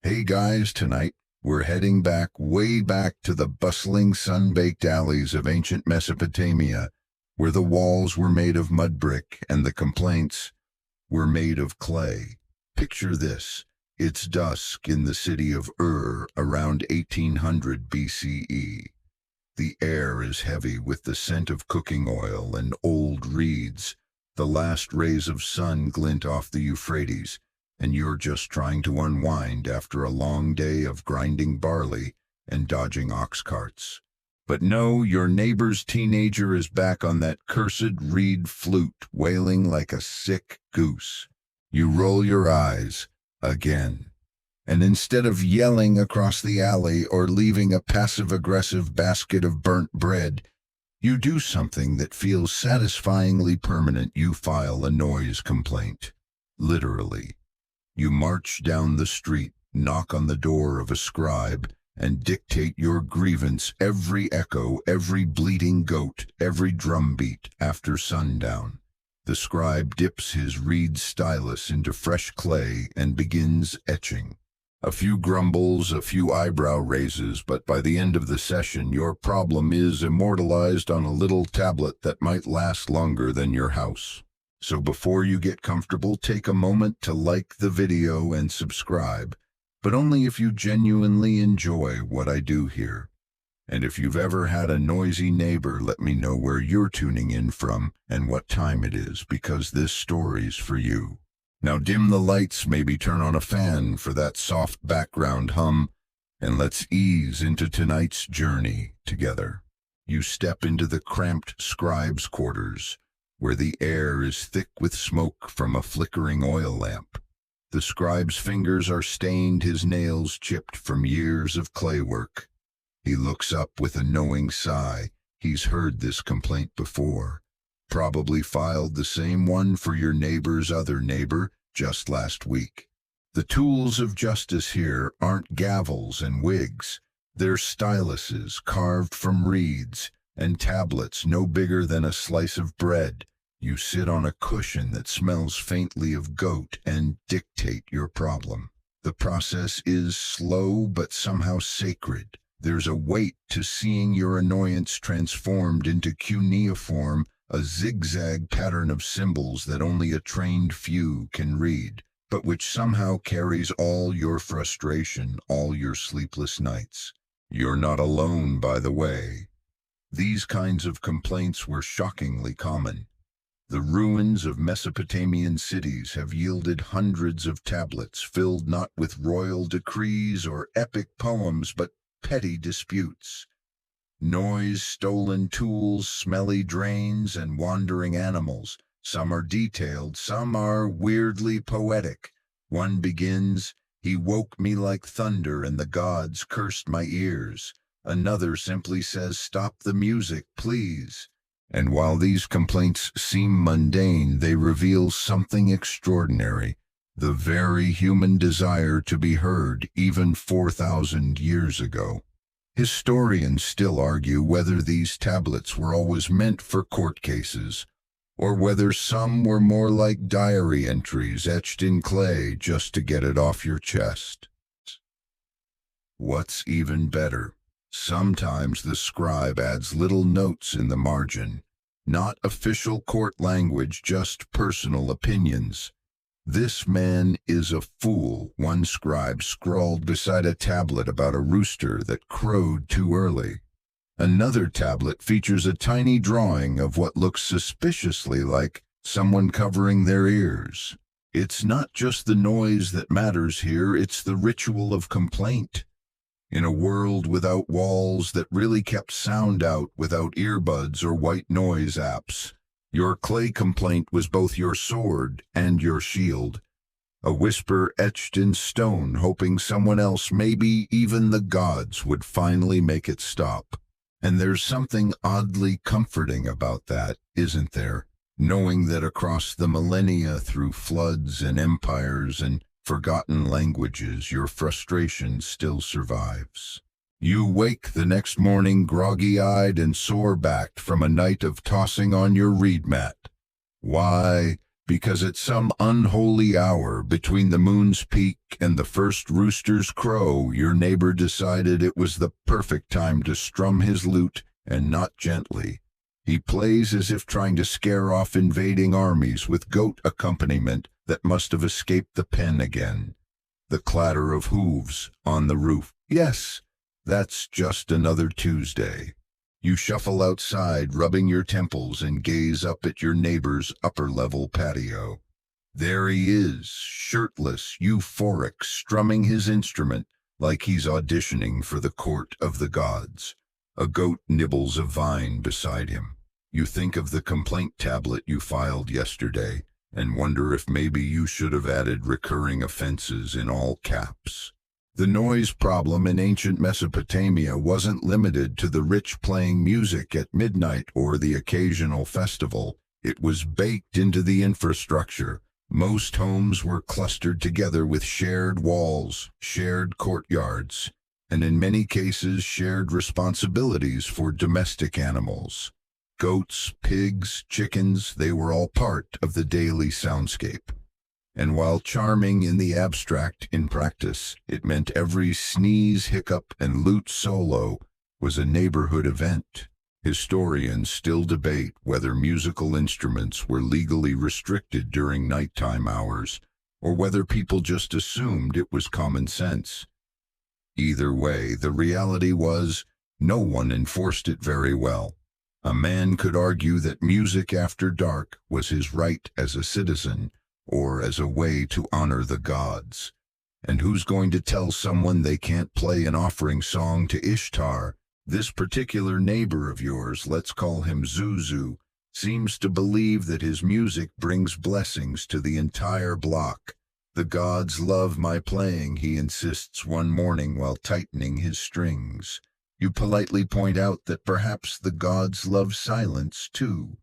Hey guys, tonight we're heading back, way back to the bustling sun-baked alleys of ancient Mesopotamia, where the walls were made of mudbrick and the complaints were made of clay. Picture this. It's dusk in the city of around 1800 BCE. The air is heavy with the scent of cooking oil and old reeds. The last rays of sun glint off the Euphrates, and you're just trying to unwind after a long day of grinding barley and dodging ox carts. But no, your neighbor's teenager is back on that cursed reed flute, wailing like a sick goose. You roll your eyes again, and instead of yelling across the alley or leaving a passive-aggressive basket of burnt bread, you do something that feels satisfyingly permanent. You file a noise complaint. Literally. You march down the street, knock on the door of a scribe, and dictate your grievance, every echo, every bleating goat, every drumbeat after sundown. The scribe dips his reed stylus into fresh clay and begins etching. A few grumbles, a few eyebrow raises, but by the end of the session, your problem is immortalized on a little tablet that might last longer than your house. So before you get comfortable, take a moment to like the video and subscribe, but only if you genuinely enjoy what I do here. And if you've ever had a noisy neighbor, let me know where you're tuning in from and what time it is, because this story's for you. Now dim the lights, maybe turn on a fan for that soft background hum, and let's ease into tonight's journey together. You step into the cramped scribe's quarters, where the air is thick with smoke from a flickering oil lamp. The scribe's fingers are stained, his nails chipped from years of clay work. He looks up with a knowing sigh. He's heard this complaint before. Probably filed the same one for your neighbor's other neighbor just last week. The tools of justice here aren't gavels and wigs. They're styluses carved from reeds and tablets no bigger than a slice of bread. You sit on a cushion that smells faintly of goat and dictate your problem. The process is slow but somehow sacred. There's a weight to seeing your annoyance transformed into cuneiform, a zigzag pattern of symbols that only a trained few can read, but which somehow carries all your frustration, all your sleepless nights. You're not alone, by the way. These kinds of complaints were shockingly common. The ruins of Mesopotamian cities have yielded hundreds of tablets filled not with royal decrees or epic poems, but petty disputes. Noise, stolen tools, smelly drains, and wandering animals. Some are detailed, some are weirdly poetic. One begins, "He woke me like thunder and the gods cursed my ears." Another simply says, "Stop the music, please." And while these complaints seem mundane, they reveal something extraordinary, the very human desire to be heard even 4,000 years ago. Historians still argue whether these tablets were always meant for court cases, or whether some were more like diary entries etched in clay just to get it off your chest. What's even better, sometimes the scribe adds little notes in the margin, not official court language, just personal opinions. "This man is a fool," one scribe scrawled beside a tablet about a rooster that crowed too early. Another tablet features a tiny drawing of what looks suspiciously like someone covering their ears. It's not just the noise that matters here, it's the ritual of complaint. In a world without walls that really kept sound out without earbuds or white noise apps, your clay complaint was both your sword and your shield. A whisper etched in stone, hoping someone else, maybe even the gods, would finally make it stop. And there's something oddly comforting about that, isn't there? Knowing that across the millennia, through floods and empires and forgotten languages, your frustration still survives. You wake the next morning groggy-eyed and sore-backed from a night of tossing on your reed mat. Why? because at some unholy hour between the moon's peak and the first rooster's crow, your neighbor decided it was the perfect time to strum his lute, and not gently. He plays as if trying to scare off invading armies with goat accompaniment that must have escaped the pen again. The clatter of hooves on the roof. Yes, that's just another Tuesday. You shuffle outside, rubbing your temples, and gaze up at your neighbor's upper-level patio. There he is, shirtless, euphoric, strumming his instrument like he's auditioning for the court of the gods. A goat nibbles a vine beside him. You think of the complaint tablet you filed yesterday and wonder if maybe you should have added recurring offenses in all caps. The noise problem in ancient Mesopotamia wasn't limited to the rich playing music at midnight or the occasional festival. It was baked into the infrastructure. Most homes were clustered together with shared walls, shared courtyards, and in many cases shared responsibilities for domestic animals. Goats, pigs, chickens, they were all part of the daily soundscape. And while charming in the abstract, in practice, it meant every sneeze, hiccup, and lute solo was a neighborhood event. Historians still debate whether musical instruments were legally restricted during nighttime hours, or whether people just assumed it was common sense. Either way, the reality was no one enforced it very well. A man could argue that music after dark was his right as a citizen, or as a way to honor the gods. And who's going to tell someone they can't play an offering song to Ishtar? This particular neighbor of yours, let's call him Zuzu, seems to believe that his music brings blessings to the entire block. The gods love my playing, he insists one morning while tightening his strings. You politely point out that perhaps the gods love silence too.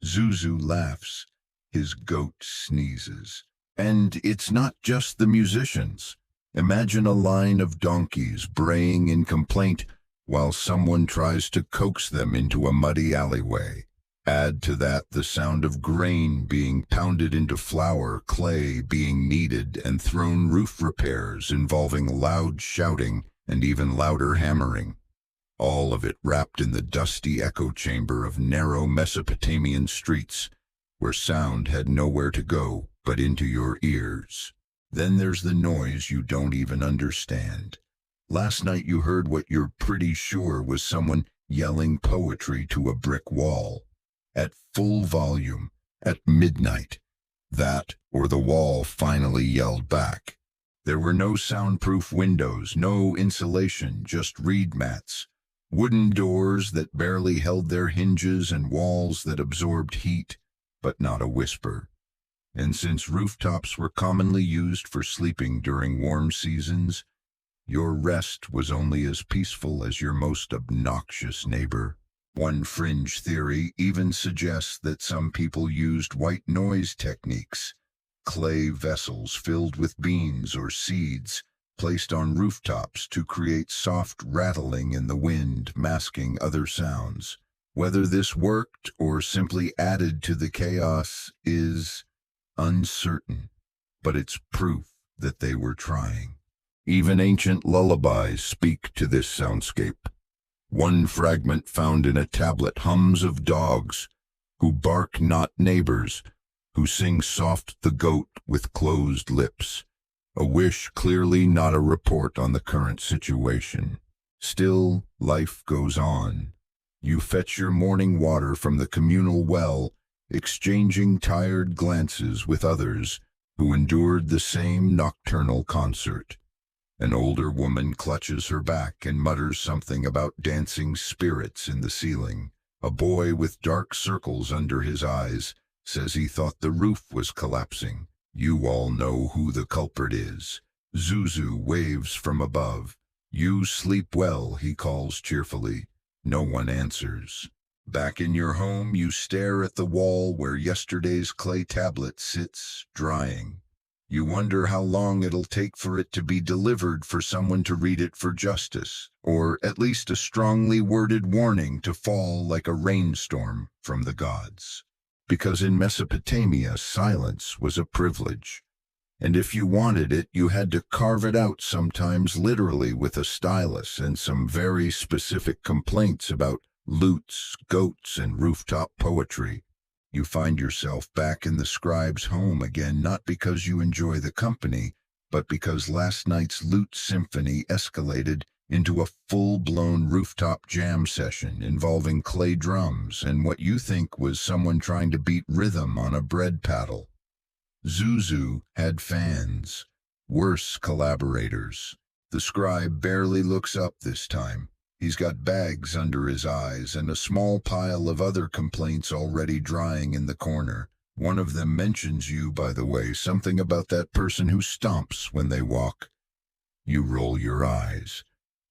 Zuzu laughs. His goat sneezes. And it's not just the musicians. Imagine a line of donkeys braying in complaint while someone tries to coax them into a muddy alleyway. Add to that the sound of grain being pounded into flour, clay being kneaded, and thrown roof repairs involving loud shouting and even louder hammering. All of it wrapped in the dusty echo chamber of narrow Mesopotamian streets, where sound had nowhere to go but into your ears. Then there's the noise you don't even understand. Last night you heard what you're pretty sure was someone yelling poetry to a brick wall. At full volume, at midnight. That, or the wall finally yelled back. There were no soundproof windows, no insulation, just reed mats. Wooden doors that barely held their hinges and walls that absorbed heat, but not a whisper. And since rooftops were commonly used for sleeping during warm seasons, your rest was only as peaceful as your most obnoxious neighbor. One fringe theory even suggests that some people used white noise techniques, clay vessels filled with beans or seeds placed on rooftops to create soft rattling in the wind, masking other sounds. Whether this worked or simply added to the chaos is uncertain, but it's proof that they were trying. Even ancient lullabies speak to this soundscape. One fragment found in a tablet hums of dogs who bark not neighbors, who sing soft the goat with closed lips. A wish clearly not a report on the current situation. Still, life goes on. You fetch your morning water from the communal well, exchanging tired glances with others who endured the same nocturnal concert. An older woman clutches her back and mutters something about dancing spirits in the ceiling. A boy with dark circles under his eyes says he thought the roof was collapsing. You all know who the culprit is. Zuzu waves from above. You sleep well, he calls cheerfully. No one answers. Back in your home, you stare at the wall where yesterday's clay tablet sits, drying. You wonder how long it'll take for it to be delivered, for someone to read it for justice, or at least a strongly worded warning to fall like a rainstorm from the gods. because in Mesopotamia silence was a privilege. And if you wanted it, you had to carve it out, sometimes literally with a stylus, and some very specific complaints about lutes, goats, and rooftop poetry. You find yourself back in the scribe's home again, not because you enjoy the company, but because last night's lute symphony escalated into a full-blown rooftop jam session involving clay drums and what you think was someone trying to beat rhythm on a bread paddle. Zuzu had fans, worse collaborators. The scribe barely looks up this time. He's got bags under his eyes and a small pile of other complaints already drying in the corner. One of them mentions you, by the way, something about that person who stomps when they walk. You roll your eyes.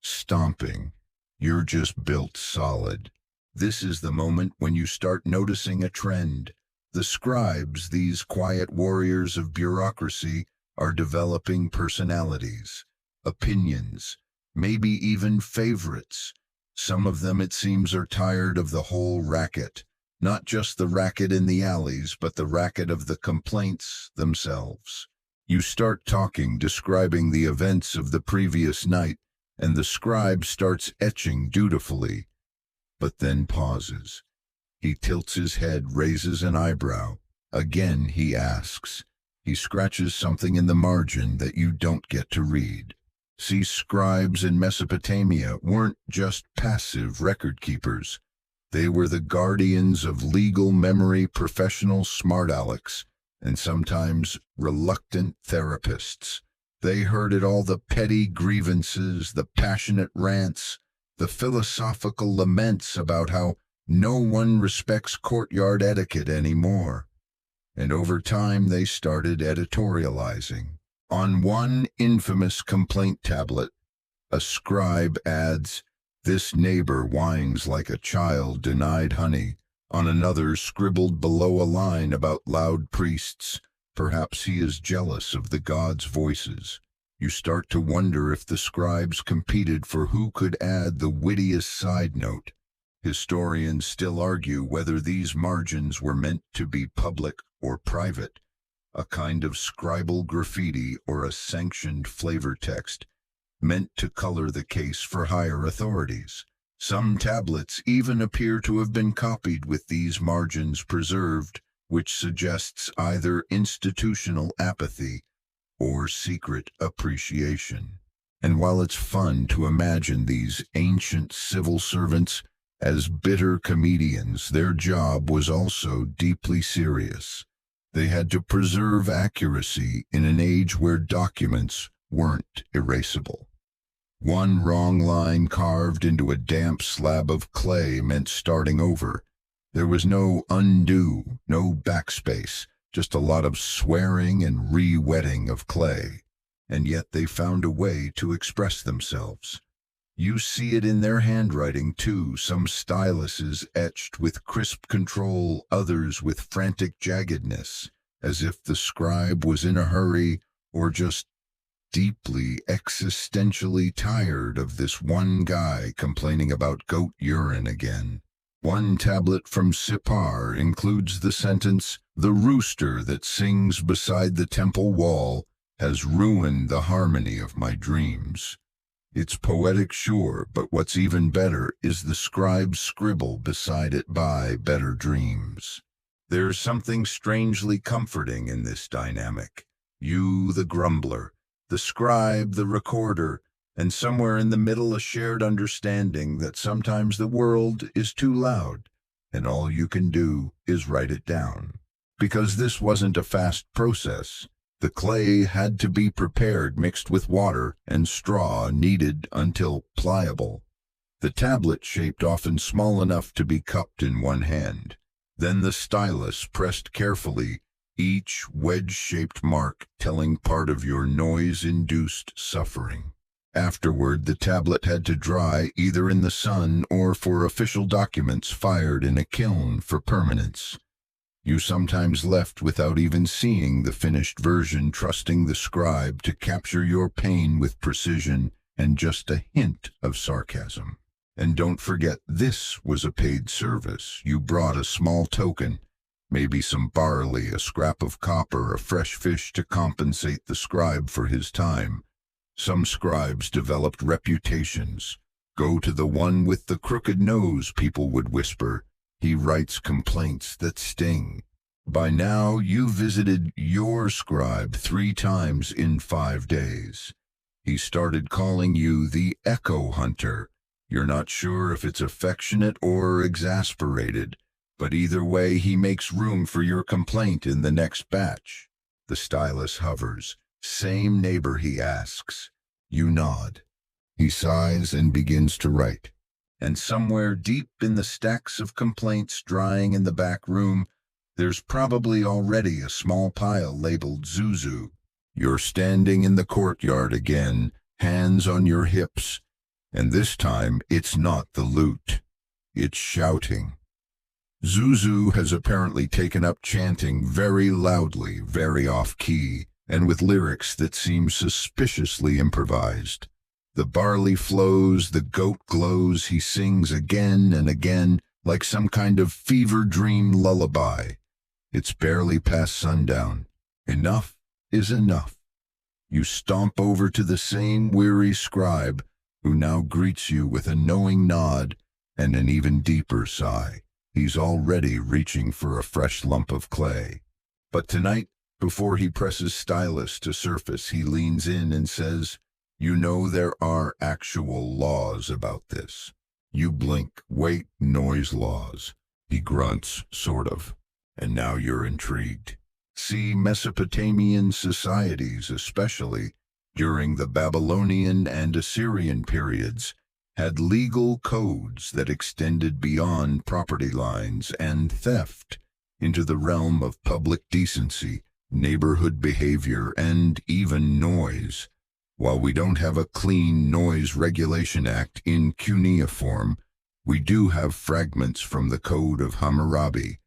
Stomping. You're just built solid. This is the moment when you start noticing a trend. The scribes, these quiet warriors of bureaucracy, are developing personalities, opinions, maybe even favorites. Some of them, it seems, are tired of the whole racket. Not just the racket in the alleys, but the racket of the complaints themselves. You start talking, describing the events of the previous night, and the scribe starts etching dutifully, but then pauses. He tilts his head, raises an eyebrow. Again he asks. He scratches something in the margin that you don't get to read. See, scribes in Mesopotamia weren't just passive record keepers. They were the guardians of legal memory, professional smart alecks, and sometimes reluctant therapists. They heard it all, the petty grievances, the passionate rants, the philosophical laments about how no one respects courtyard etiquette anymore. And over time they started editorializing. On one infamous complaint tablet, a scribe adds, "This neighbor whines like a child denied honey." On another, scribbled below a line about loud priests, "Perhaps he is jealous of the gods' voices." You start to wonder if the scribes competed for who could add the wittiest side note. Historians still argue whether these margins were meant to be public or private, a kind of scribal graffiti or a sanctioned flavor text, meant to color the case for higher authorities. Some tablets even appear to have been copied with these margins preserved, which suggests either institutional apathy or secret appreciation. And while it's fun to imagine these ancient civil servants as bitter comedians, their job was also deeply serious. They had to preserve accuracy in an age where documents weren't erasable. One wrong line carved into a damp slab of clay meant starting over. There was no undo, no backspace, just a lot of swearing and re-wetting of clay. And yet they found a way to express themselves. You see it in their handwriting, too, some styluses etched with crisp control, others with frantic jaggedness, as if the scribe was in a hurry or just deeply existentially tired of this one guy complaining about goat urine again. One tablet from Sippar includes the sentence, "The rooster that sings beside the temple wall has ruined the harmony of my dreams." It's poetic, sure, but what's even better is the scribe's scribble beside it, "By better dreams." There's something strangely comforting in this dynamic. You, the grumbler, the scribe, the recorder, and somewhere in the middle a shared understanding that sometimes the world is too loud, and all you can do is write it down. Because this wasn't a fast process. The clay had to be prepared, mixed with water and straw, kneaded until pliable. The tablet shaped, often small enough to be cupped in one hand. Then the stylus pressed carefully, each wedge-shaped mark telling part of your noise-induced suffering. Afterward, the tablet had to dry either in the sun or, for official documents, fired in a kiln for permanence. You sometimes left without even seeing the finished version, trusting the scribe to capture your pain with precision and just a hint of sarcasm. And don't forget, this was a paid service. You brought a small token, Maybe some barley, a scrap of copper, a fresh fish to compensate the scribe for his time. Some scribes developed reputations. "Go to the one with the crooked nose," people would whisper. "He writes complaints that sting." By now, you visited your scribe 3 times in 5 days. He started calling you the echo hunter. You're not sure if it's affectionate or exasperated, but either way, he makes room for your complaint in the next batch. The stylus hovers. "Same neighbor?" he asks. You nod. He sighs and begins to write. And somewhere deep in the stacks of complaints drying in the back room, there's probably already a small pile labeled Zuzu. You're standing in the courtyard again, hands on your hips, and this time it's not the lute. It's shouting. Zuzu has apparently taken up chanting very loudly, very off-key, and with lyrics that seem suspiciously improvised. The barley flows, the goat glows, he sings again and again, like some kind of fever dream lullaby. It's barely past sundown. Enough is enough. You stomp over to the same weary scribe, who now greets you with a knowing nod and an even deeper sigh. He's already reaching for a fresh lump of clay. But tonight, before he presses stylus to surface, he leans in and says, "You know there are actual laws about this." You blink. "Wait, noise laws." He grunts, sort of. And now you're intrigued. See, Mesopotamian societies, especially during the Babylonian and Assyrian periods, had legal codes that extended beyond property lines and theft into the realm of public decency, neighborhood behavior, and even noise. While we don't have a clean Noise Regulation Act in cuneiform, we do have fragments from the Code of Hammurabi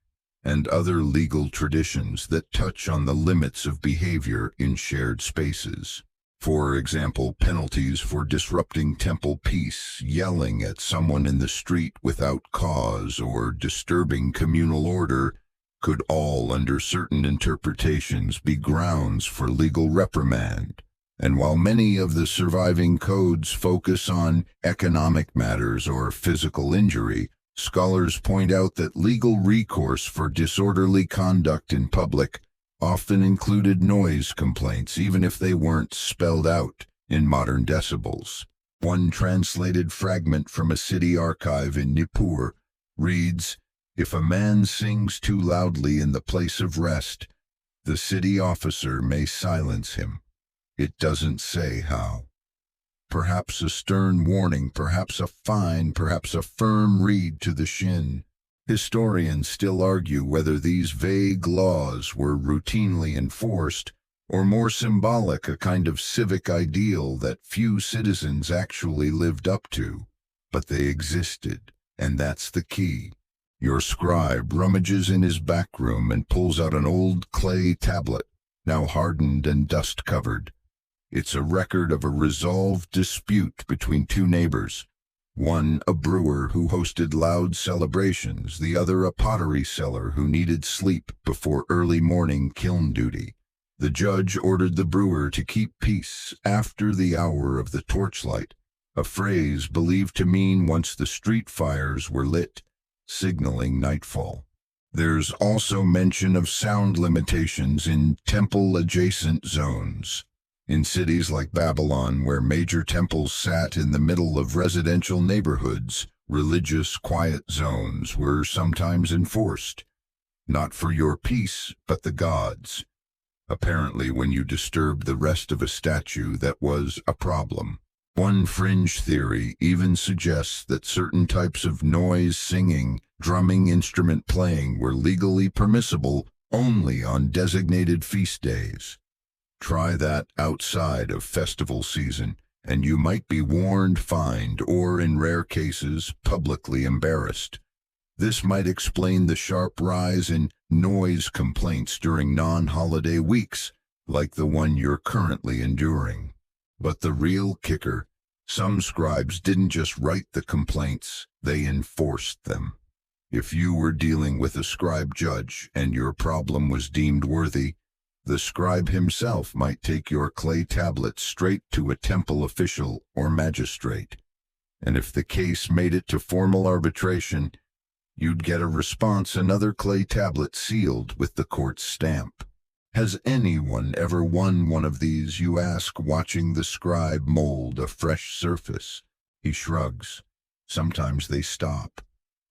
and other legal traditions that touch on the limits of behavior in shared spaces. For example, penalties for disrupting temple peace, yelling at someone in the street without cause, or disturbing communal order could all, under certain interpretations, be grounds for legal reprimand. And while many of the surviving codes focus on economic matters or physical injury, scholars point out that legal recourse for disorderly conduct in public often included noise complaints, even if they weren't spelled out in modern decibels. One translated fragment from a city archive in Nippur reads, "If a man sings too loudly in the place of rest, the city officer may silence him. It doesn't say how." Perhaps a stern warning, perhaps a fine, perhaps a firm reed to the shin. Historians still argue whether these vague laws were routinely enforced, or more symbolic, a kind of civic ideal that few citizens actually lived up to. But they existed, and that's the key. Your scribe rummages in his back room and pulls out an old clay tablet, now hardened and dust-covered. It's a record of a resolved dispute between 2 neighbors. One, a brewer who hosted loud celebrations, the other a pottery seller who needed sleep before early morning kiln duty. The judge ordered the brewer to keep peace after the hour of the torchlight, a phrase believed to mean once the street fires were lit, signaling nightfall. There's also mention of sound limitations in temple-adjacent zones. In cities like Babylon, where major temples sat in the middle of residential neighborhoods, religious quiet zones were sometimes enforced. Not for your peace, but the gods. Apparently, when you disturbed the rest of a statue, that was a problem. One fringe theory even suggests that certain types of noise, singing, drumming, instrument playing were legally permissible only on designated feast days. Try that outside of festival season, and you might be warned, fined, or in rare cases, publicly embarrassed. This might explain the sharp rise in noise complaints during non-holiday weeks, like the one you're currently enduring. But the real kicker, some scribes didn't just write the complaints, they enforced them. If you were dealing with a scribe judge and your problem was deemed worthy, the scribe himself might take your clay tablet straight to a temple official or magistrate. And if the case made it to formal arbitration, you'd get a response, another clay tablet sealed with the court's stamp. Has anyone ever won one of these, you ask, watching the scribe mold a fresh surface? He shrugs. Sometimes they stop.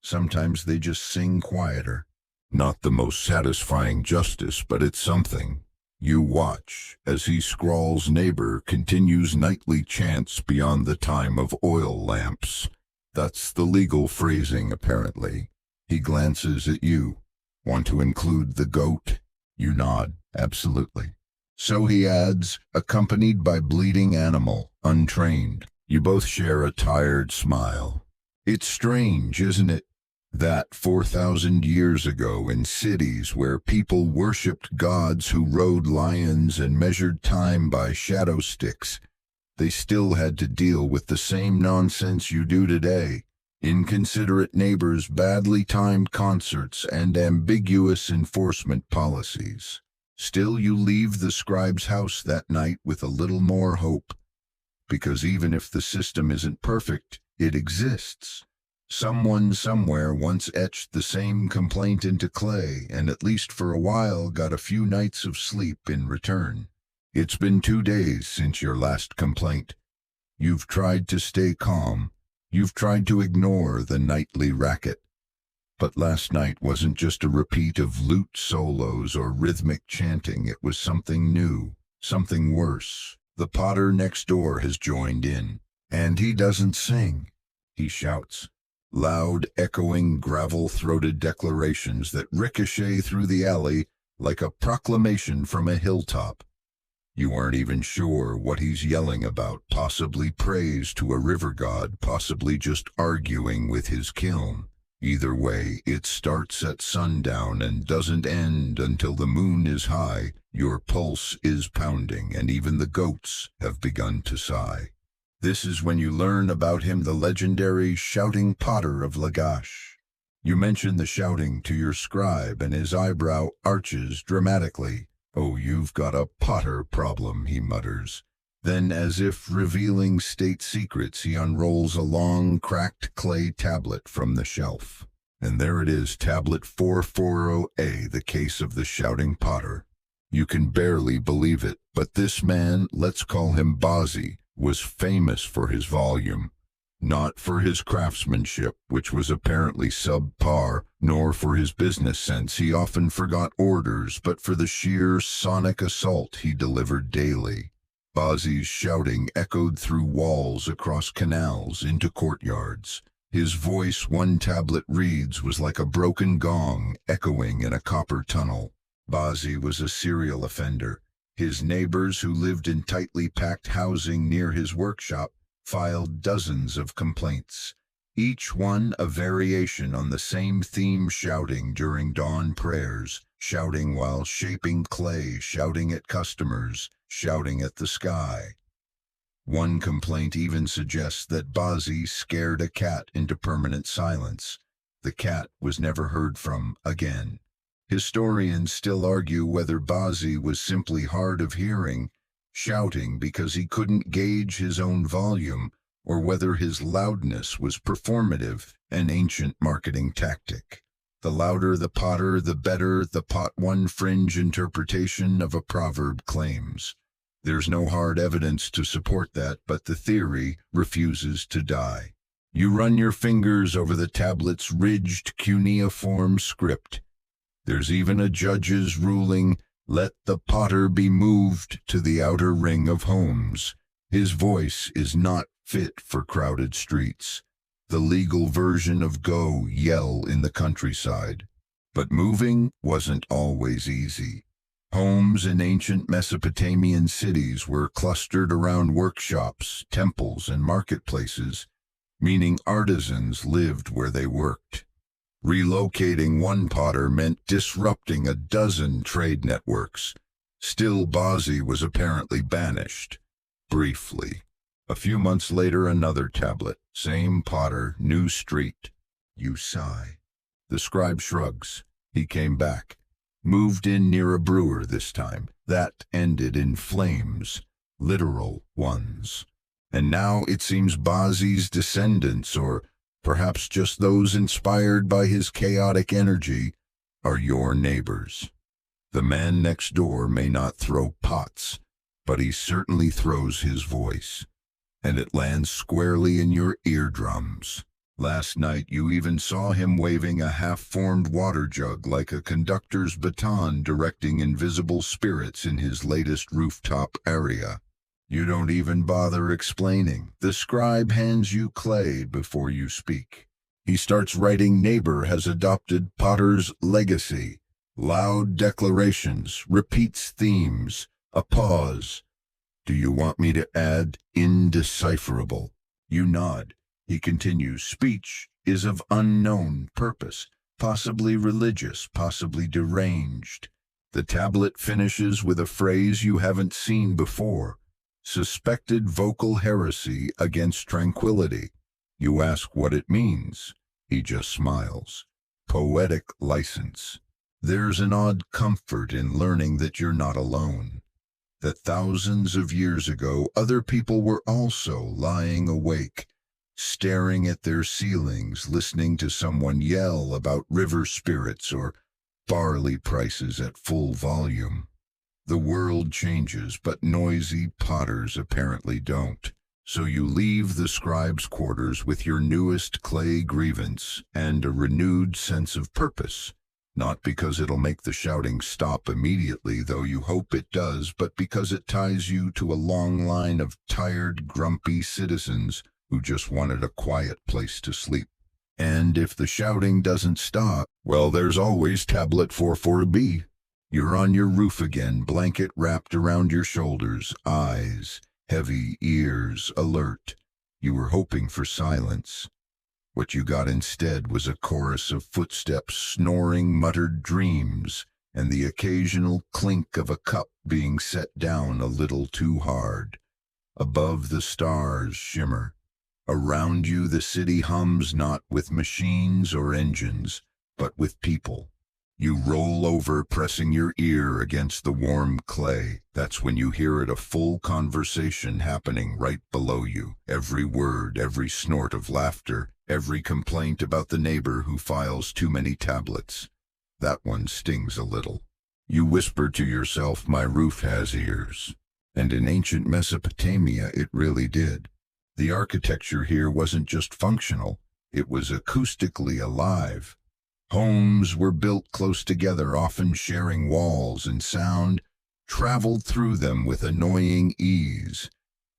Sometimes they just sing quieter. Not the most satisfying justice, but it's something. You watch as he scrawls, neighbor continues nightly chants beyond the time of oil lamps. That's the legal phrasing, apparently. He glances at you. Want to include the goat? You nod. Absolutely. So he adds, accompanied by bleeding animal, untrained. You both share a tired smile. It's strange, isn't it? That 4,000 years ago, in cities where people worshipped gods who rode lions and measured time by shadow sticks, they still had to deal with the same nonsense you do today. Inconsiderate neighbors, badly timed concerts, and ambiguous enforcement policies. Still, you leave the scribe's house that night with a little more hope, because even if the system isn't perfect, it exists. Someone somewhere once etched the same complaint into clay, and at least for a while got a few nights of sleep in return. It's been 2 days since your last complaint. You've tried to stay calm. You've tried to ignore the nightly racket. But last night wasn't just a repeat of lute solos or rhythmic chanting. It was something new, something worse. The potter next door has joined in, and he doesn't sing. He shouts. Loud, echoing, gravel-throated declarations that ricochet through the alley like a proclamation from a hilltop. You aren't even sure what he's yelling about, possibly praise to a river god, possibly just arguing with his kiln. Either way, it starts at sundown and doesn't end until the moon is high. Your pulse is pounding, and even the goats have begun to sigh. This is when you learn about him, the legendary shouting potter of Lagash. You mention the shouting to your scribe, and his eyebrow arches dramatically. Oh, you've got a potter problem, he mutters. Then, as if revealing state secrets, he unrolls a long, cracked clay tablet from the shelf. And there it is, tablet 440A, the case of the shouting potter. You can barely believe it, but this man, let's call him Bazi, was famous for his volume. Not for his craftsmanship, which was apparently subpar, nor for his business sense, he often forgot orders, but for the sheer sonic assault he delivered daily. Bazi's shouting echoed through walls, across canals, into courtyards. His voice, one tablet reads, was like a broken gong echoing in a copper tunnel. Bazi was a serial offender. His neighbors, who lived in tightly packed housing near his workshop, filed dozens of complaints, each one a variation on the same theme: shouting during dawn prayers, shouting while shaping clay, shouting at customers, shouting at the sky. One complaint even suggests that Bazi scared a cat into permanent silence. The cat was never heard from again. Historians still argue whether Bazi was simply hard of hearing, shouting because he couldn't gauge his own volume, or whether his loudness was performative, an ancient marketing tactic. The louder the potter, the better the pot, one fringe interpretation of a proverb claims. There's no hard evidence to support that, but the theory refuses to die. You run your fingers over the tablet's ridged cuneiform script. There's even a judge's ruling, let the potter be moved to the outer ring of homes. His voice is not fit for crowded streets. The legal version of go yell in the countryside. But moving wasn't always easy. Homes in ancient Mesopotamian cities were clustered around workshops, temples, and marketplaces, meaning artisans lived where they worked. Relocating one potter meant disrupting a dozen trade networks. Still, Bazi was apparently banished. Briefly. A few months later, another tablet. Same potter, new street. You sigh. The scribe shrugs. He came back. Moved in near a brewer this time. That ended in flames. Literal ones. And now it seems Bazi's descendants, or perhaps just those inspired by his chaotic energy, are your neighbors. The man next door may not throw pots, but he certainly throws his voice, and it lands squarely in your eardrums. Last night you even saw him waving a half-formed water jug like a conductor's baton directing invisible spirits in his latest rooftop area. You don't even bother explaining. The scribe hands you clay before you speak. He starts writing "Neighbor has adopted Potter's legacy." Loud declarations, repeats themes, a pause. Do you want me to add indecipherable? You nod. He continues, speech is of unknown purpose, possibly religious, possibly deranged. The tablet finishes with a phrase you haven't seen before. Suspected vocal heresy against tranquility. You ask what it means. He just smiles. Poetic license. There's an odd comfort in learning that you're not alone. That thousands of years ago, other people were also lying awake, staring at their ceilings, listening to someone yell about river spirits or barley prices at full volume. The world changes, but noisy potters apparently don't. So you leave the scribe's quarters with your newest clay grievance and a renewed sense of purpose. Not because it'll make the shouting stop immediately, though you hope it does, but because it ties you to a long line of tired, grumpy citizens who just wanted a quiet place to sleep. And if the shouting doesn't stop, well, there's always tablet 44B. You're on your roof again, blanket wrapped around your shoulders, eyes heavy, ears alert. You were hoping for silence. What you got instead was a chorus of footsteps, snoring, muttered dreams, and the occasional clink of a cup being set down a little too hard. Above the stars shimmer. Around you the city hums not with machines or engines, but with people. You roll over, pressing your ear against the warm clay. That's when you hear it, a full conversation happening right below you. Every word, every snort of laughter, every complaint about the neighbor who files too many tablets. That one stings a little. You whisper to yourself, my roof has ears. And in ancient Mesopotamia it really did. The architecture here wasn't just functional, it was acoustically alive. Homes were built close together, often sharing walls, and sound traveled through them with annoying ease.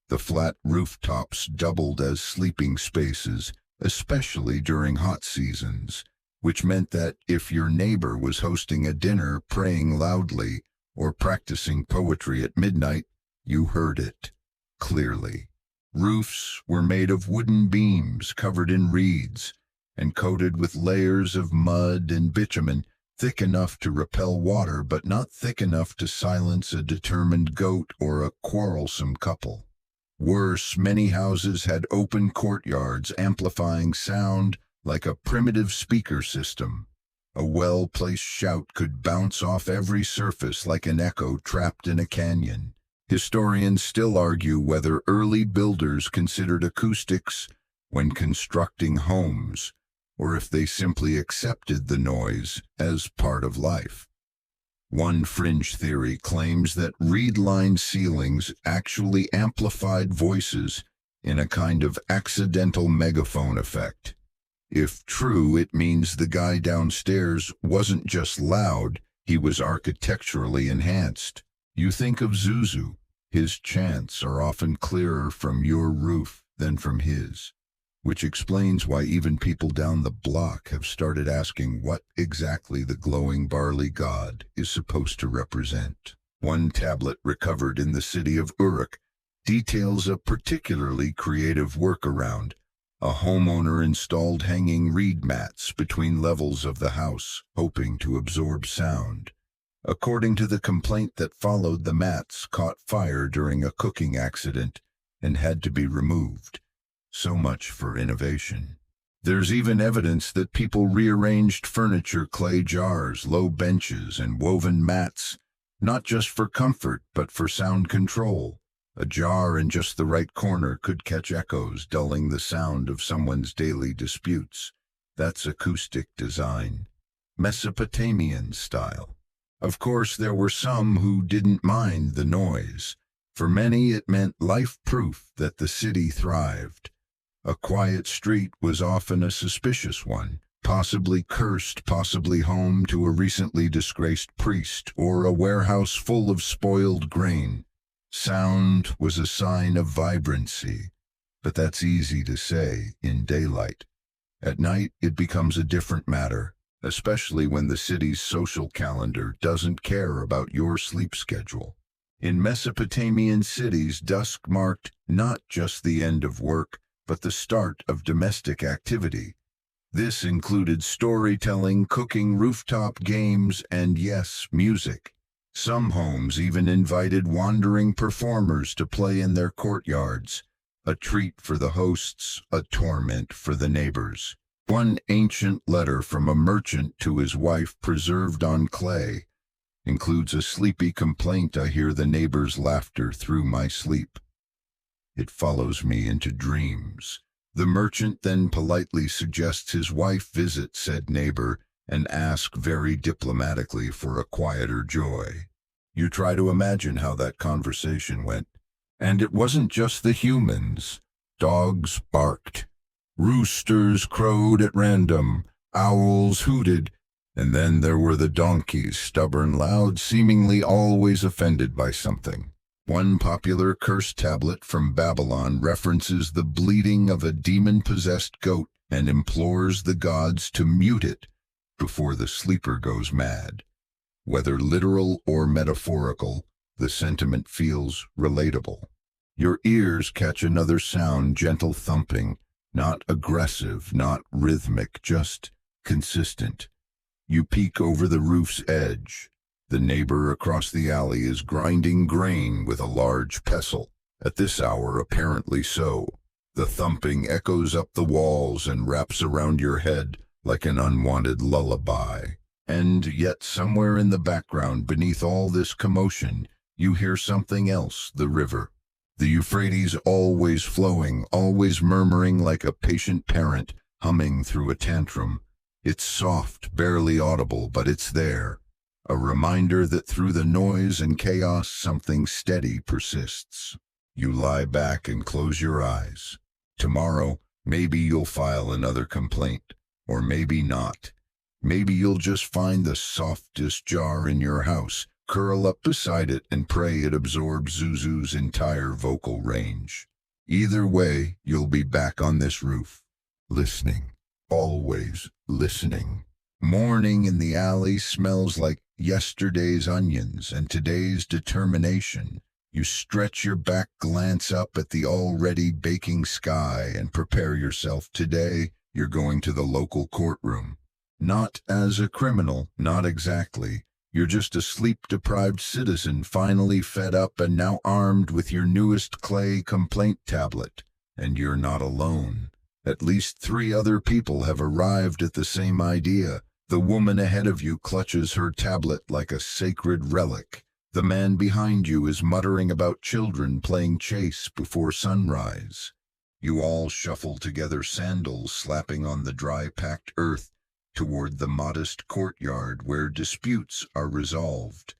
The flat rooftops doubled as sleeping spaces, especially during hot seasons, which meant that if your neighbor was hosting a dinner, praying loudly, or practicing poetry at midnight, you heard it clearly. Roofs were made of wooden beams covered in reeds, and coated with layers of mud and bitumen, thick enough to repel water, but not thick enough to silence a determined goat or a quarrelsome couple. Worse, many houses had open courtyards amplifying sound like a primitive speaker system. A well-placed shout could bounce off every surface like an echo trapped in a canyon. Historians still argue whether early builders considered acoustics when constructing homes, or if they simply accepted the noise as part of life. One fringe theory claims that reed-lined ceilings actually amplified voices in a kind of accidental megaphone effect. If true, it means the guy downstairs wasn't just loud, he was architecturally enhanced. You think of Zuzu. His chants are often clearer from your roof than from his, which explains why even people down the block have started asking what exactly the glowing barley god is supposed to represent. One tablet recovered in the city of Uruk details a particularly creative workaround. A homeowner installed hanging reed mats between levels of the house, hoping to absorb sound. According to the complaint that followed, the mats caught fire during a cooking accident and had to be removed. So much for innovation. There's even evidence that people rearranged furniture, clay jars, low benches, and woven mats, not just for comfort, but for sound control. A jar in just the right corner could catch echoes, dulling the sound of someone's daily disputes. That's acoustic design. Mesopotamian style. Of course, there were some who didn't mind the noise. For many, it meant life proof that the city thrived. A quiet street was often a suspicious one, possibly cursed, possibly home to a recently disgraced priest, or a warehouse full of spoiled grain. Sound was a sign of vibrancy, but that's easy to say in daylight. At night, it becomes a different matter, especially when the city's social calendar doesn't care about your sleep schedule. In Mesopotamian cities, dusk marked not just the end of work, but the start of domestic activity. This included storytelling, cooking, rooftop games, and yes, music. Some homes even invited wandering performers to play in their courtyards, a treat for the hosts, a torment for the neighbors. One ancient letter from a merchant to his wife, preserved on clay, includes a sleepy complaint: "I hear the neighbors' laughter through my sleep. It follows me into dreams." The merchant then politely suggests his wife visit said neighbor and ask very diplomatically for a quieter joy. You try to imagine how that conversation went. And it wasn't just the humans. Dogs barked, roosters crowed at random, owls hooted, and then there were the donkeys, stubborn, loud, seemingly always offended by something. One popular curse tablet from Babylon references the bleating of a demon-possessed goat and implores the gods to mute it before the sleeper goes mad. Whether literal or metaphorical, the sentiment feels relatable. Your ears catch another sound, gentle thumping, not aggressive, not rhythmic, just consistent. You peek over the roof's edge. The neighbor across the alley is grinding grain with a large pestle. At this hour, apparently so. The thumping echoes up the walls and wraps around your head like an unwanted lullaby. And yet somewhere in the background, beneath all this commotion, you hear something else: the river. The Euphrates, always flowing, always murmuring like a patient parent humming through a tantrum. It's soft, barely audible, but it's there. A reminder that through the noise and chaos, something steady persists. You lie back and close your eyes. Tomorrow, maybe you'll file another complaint, or maybe not. Maybe you'll just find the softest jar in your house, curl up beside it, and pray it absorbs Zuzu's entire vocal range. Either way, you'll be back on this roof, listening, always listening. Morning in the alley smells like yesterday's onions and today's determination. You stretch your back, glance up at the already baking sky, and prepare yourself. Today, you're going to the local courtroom. Not as a criminal, not exactly. You're just a sleep-deprived citizen, finally fed up and now armed with your newest clay complaint tablet. And you're not alone. At least 3 other people have arrived at the same idea. The woman ahead of you clutches her tablet like a sacred relic. The man behind you is muttering about children playing chase before sunrise. You all shuffle together, sandals slapping on the dry, packed earth, toward the modest courtyard where disputes are resolved.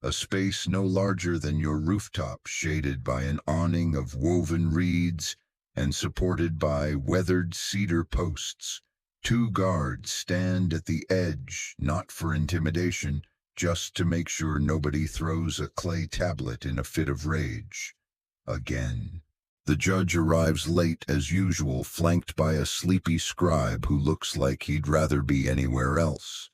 A space no larger than your rooftop, shaded by an awning of woven reeds and supported by weathered cedar posts. 2 guards stand at the edge, not for intimidation, just to make sure nobody throws a clay tablet in a fit of rage. Again. The judge arrives late as usual, flanked by a sleepy scribe who looks like he'd rather be anywhere else.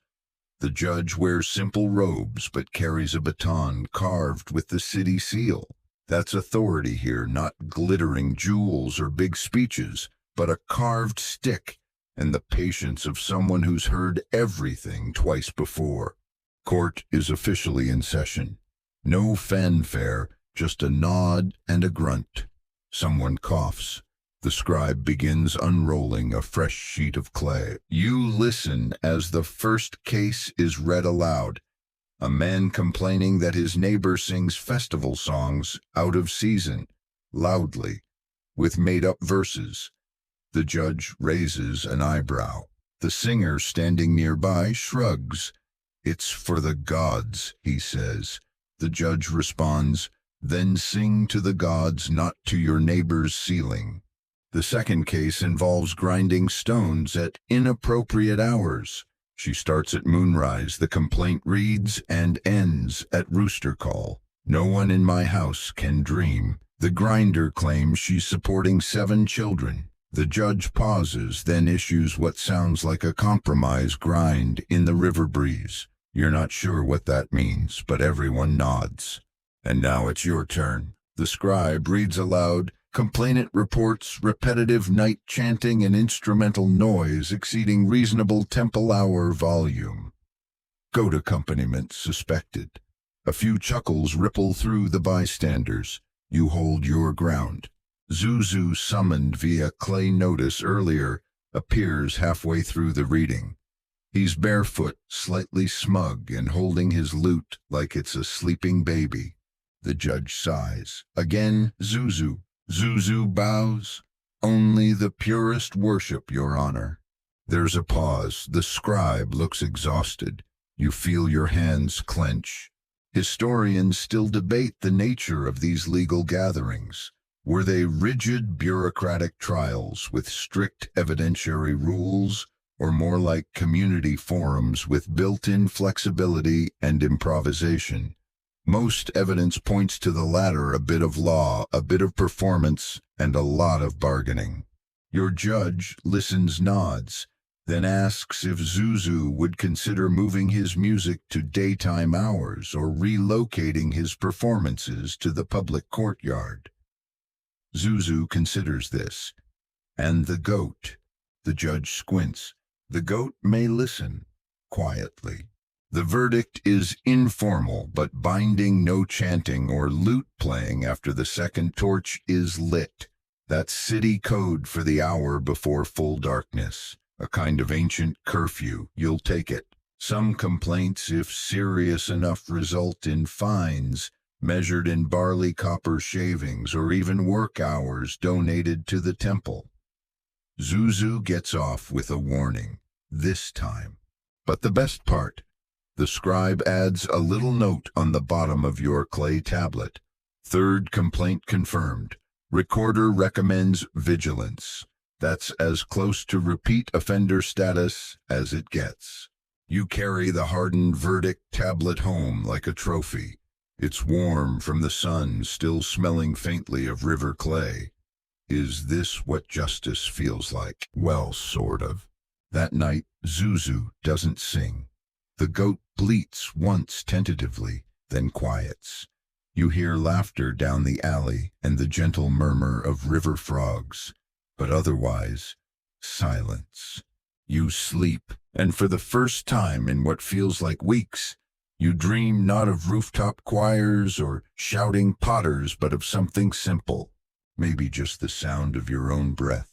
The judge wears simple robes but carries a baton carved with the city seal. That's authority here, not glittering jewels or big speeches, but a carved stick and the patience of someone who's heard everything twice before. Court is officially in session. No fanfare, just a nod and a grunt. Someone coughs. The scribe begins unrolling a fresh sheet of clay. You listen as the first case is read aloud. A man complaining that his neighbor sings festival songs out of season, loudly, with made-up verses. The judge raises an eyebrow. The singer standing nearby shrugs. It's for the gods, he says. The judge responds, then sing to the gods, not to your neighbor's ceiling. The second case involves grinding stones at inappropriate hours. She starts at moonrise, the complaint reads, and ends at rooster call. No one in my house can dream. The grinder claims she's supporting 7 children. The judge pauses, then issues what sounds like a compromise grind in the river breeze. You're not sure what that means, but everyone nods. And now it's your turn. The scribe reads aloud. Complainant reports repetitive night chanting and instrumental noise exceeding reasonable temple hour volume. Goat accompaniment suspected. A few chuckles ripple through the bystanders. You hold your ground. Zuzu, summoned via clay notice earlier, appears halfway through the reading. He's barefoot, slightly smug, and holding his lute like it's a sleeping baby. The judge sighs. Again, Zuzu. Zuzu bows. Only the purest worship, Your Honor. There's a pause. The scribe looks exhausted. You feel your hands clench. Historians still debate the nature of these legal gatherings. Were they rigid bureaucratic trials with strict evidentiary rules, or more like community forums with built-in flexibility and improvisation? Most evidence points to the latter, a bit of law, a bit of performance, and a lot of bargaining. Your judge listens, nods, then asks if Zuzu would consider moving his music to daytime hours or relocating his performances to the public courtyard. Zuzu considers this. And the goat. The judge squints. The goat may listen, quietly. The verdict is informal but binding. No chanting or lute playing after the second torch is lit. That's city code for the hour before full darkness. A kind of ancient curfew. You'll take it. Some complaints, if serious enough, result in fines, measured in barley copper shavings, or even work hours donated to the temple. Zuzu gets off with a warning, this time. But the best part, the scribe adds a little note on the bottom of your clay tablet. Third complaint confirmed. Recorder recommends vigilance. That's as close to repeat offender status as it gets. You carry the hardened verdict tablet home like a trophy. It's warm from the sun, still smelling faintly of river clay. Is this what justice feels like? Well, sort of. That night, Zuzu doesn't sing. The goat bleats once tentatively, then quiets. You hear laughter down the alley and the gentle murmur of river frogs, but otherwise, silence. You sleep, and for the first time in what feels like weeks, you dream not of rooftop choirs or shouting potters, but of something simple, maybe just the sound of your own breath.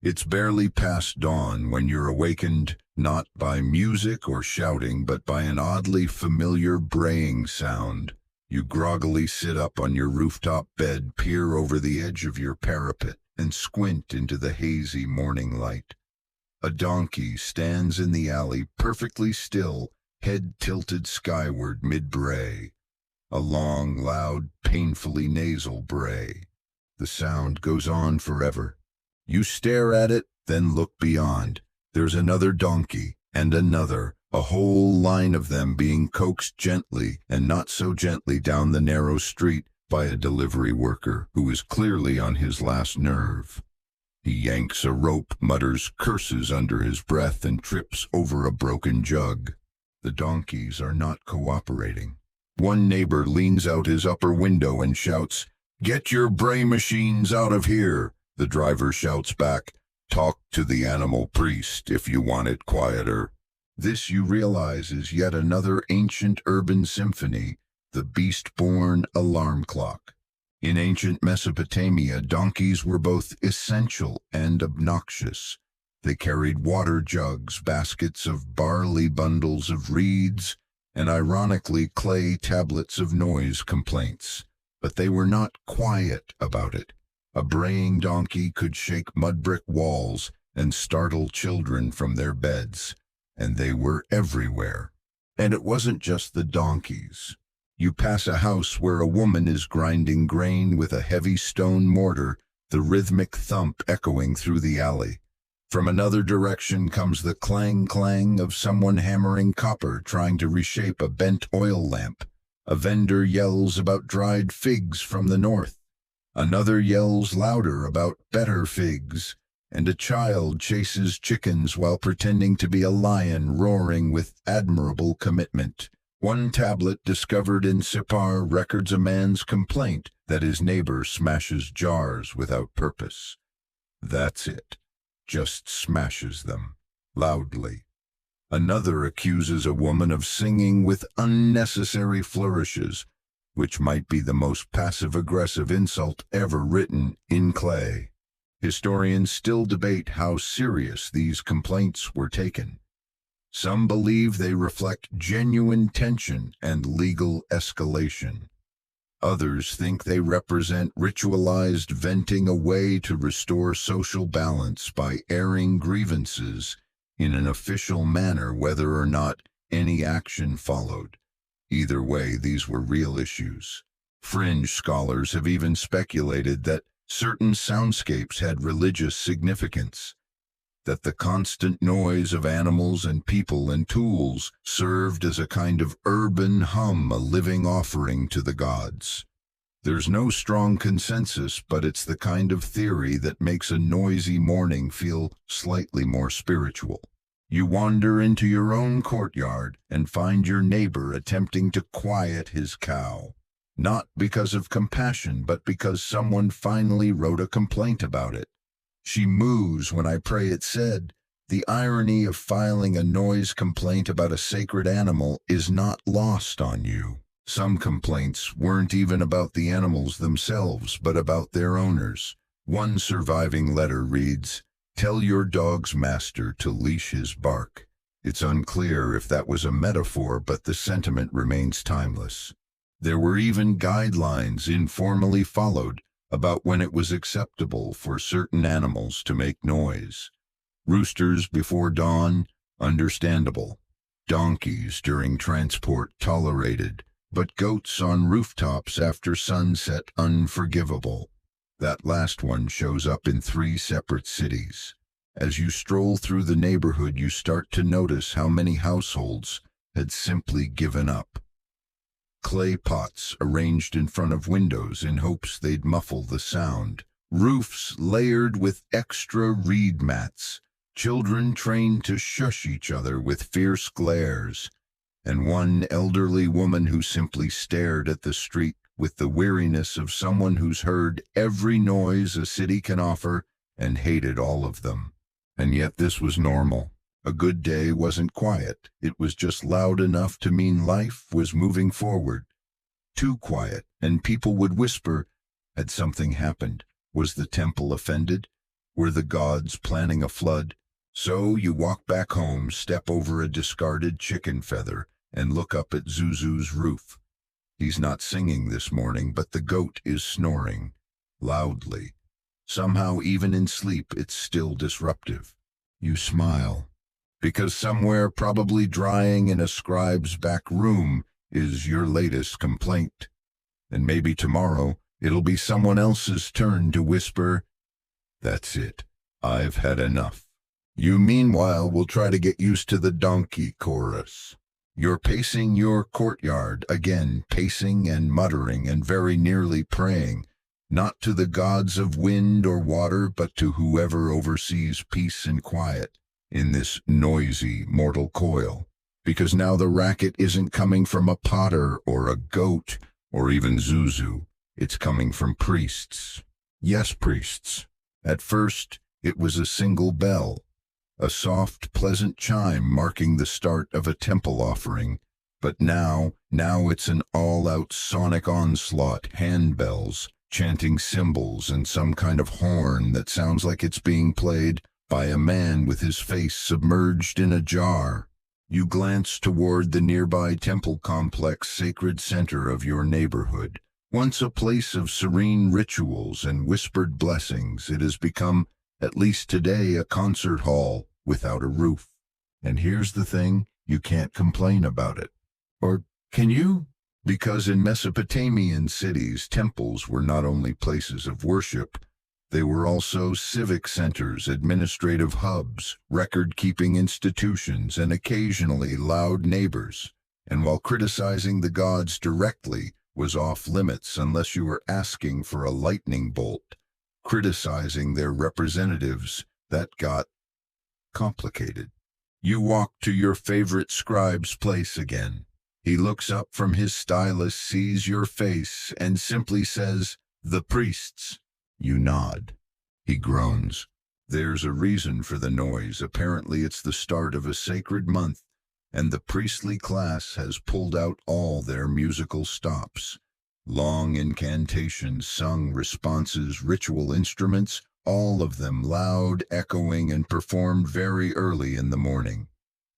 It's barely past dawn when you're awakened, not by music or shouting, but by an oddly familiar braying sound. You groggily sit up on your rooftop bed, peer over the edge of your parapet, and squint into the hazy morning light. A donkey stands in the alley, perfectly still, head tilted skyward mid-bray. A long, loud, painfully nasal bray. The sound goes on forever. You stare at it, then look beyond. There's another donkey, and another, a whole line of them being coaxed gently and not so gently down the narrow street by a delivery worker who is clearly on his last nerve. He yanks a rope, mutters curses under his breath, and trips over a broken jug. The donkeys are not cooperating. One neighbor leans out his upper window and shouts, "Get your bray machines out of here!" The driver shouts back, "Talk to the animal priest if you want it quieter." This, you realize, is yet another ancient urban symphony, the beast-born alarm clock. In ancient Mesopotamia, donkeys were both essential and obnoxious. They carried water jugs, baskets of barley, bundles of reeds, and ironically clay tablets of noise complaints. But they were not quiet about it. A braying donkey could shake mudbrick walls and startle children from their beds, and they were everywhere. And it wasn't just the donkeys. You pass a house where a woman is grinding grain with a heavy stone mortar, the rhythmic thump echoing through the alley. From another direction comes the clang-clang of someone hammering copper trying to reshape a bent oil lamp. A vendor yells about dried figs from the north. Another yells louder about better figs. And a child chases chickens while pretending to be a lion roaring with admirable commitment. One tablet discovered in Sippar records a man's complaint that his neighbor smashes jars without purpose. That's it. Just smashes them, loudly. Another accuses a woman of singing with unnecessary flourishes, which might be the most passive-aggressive insult ever written in clay. Historians still debate how serious these complaints were taken. Some believe they reflect genuine tension and legal escalation. Others think they represent ritualized venting, a way to restore social balance by airing grievances in an official manner, whether or not any action followed. Either way, these were real issues. Fringe scholars have even speculated that certain soundscapes had religious significance, that the constant noise of animals and people and tools served as a kind of urban hum, a living offering to the gods. There's no strong consensus, but it's the kind of theory that makes a noisy morning feel slightly more spiritual. You wander into your own courtyard and find your neighbor attempting to quiet his cow. Not because of compassion, but because someone finally wrote a complaint about it. She moos when I pray, it said. The irony of filing a noise complaint about a sacred animal is not lost on you. Some complaints weren't even about the animals themselves, but about their owners. One surviving letter reads, "Tell your dog's master to leash his bark." It's unclear if that was a metaphor, but the sentiment remains timeless. There were even guidelines informally followed about when it was acceptable for certain animals to make noise. Roosters before dawn, understandable. Donkeys during transport, tolerated. But goats on rooftops after sunset, unforgivable. That last one shows up in 3 separate cities. As you stroll through the neighborhood, you start to notice how many households had simply given up. Clay pots arranged in front of windows in hopes they'd muffle the sound. Roofs layered with extra reed mats. Children trained to shush each other with fierce glares. And one elderly woman who simply stared at the street with the weariness of someone who's heard every noise a city can offer and hated all of them. And yet this was normal. A good day wasn't quiet. It was just loud enough to mean life was moving forward. Too quiet, and people would whisper, had something happened? Was the temple offended? Were the gods planning a flood? So you walk back home, step over a discarded chicken feather, and look up at Zuzu's roof. He's not singing this morning, but the goat is snoring, loudly. Somehow, even in sleep, it's still disruptive. You smile. Because somewhere, probably drying in a scribe's back room, is your latest complaint. And maybe tomorrow, it'll be someone else's turn to whisper, "That's it. I've had enough." You, meanwhile, will try to get used to the donkey chorus. You're pacing your courtyard, again pacing and muttering and very nearly praying, not to the gods of wind or water, but to whoever oversees peace and quiet in this noisy mortal coil. Because now the racket isn't coming from a potter or a goat or even Zuzu. It's coming from priests. Yes, priests. At first, it was a single bell, a soft, pleasant chime marking the start of a temple offering. But now it's an all-out sonic onslaught, handbells, chanting symbols and some kind of horn that sounds like it's being played by a man with his face submerged in a jar. You glance toward the nearby temple complex, sacred center of your neighborhood. Once a place of serene rituals and whispered blessings, it has become, at least today, a concert hall without a roof. And here's the thing, you can't complain about it. Or can you? Because in Mesopotamian cities, temples were not only places of worship, they were also civic centers, administrative hubs, record-keeping institutions, and occasionally loud neighbors. And while criticizing the gods directly was off limits unless you were asking for a lightning bolt, criticizing their representatives, that got complicated. You walk to your favorite scribe's place again. He looks up from his stylus, sees your face, and simply says, "The priests." You nod. He groans. There's a reason for the noise. Apparently it's the start of a sacred month, and the priestly class has pulled out all their musical stops. Long incantations, sung responses, ritual instruments, all of them loud, echoing, and performed very early in the morning.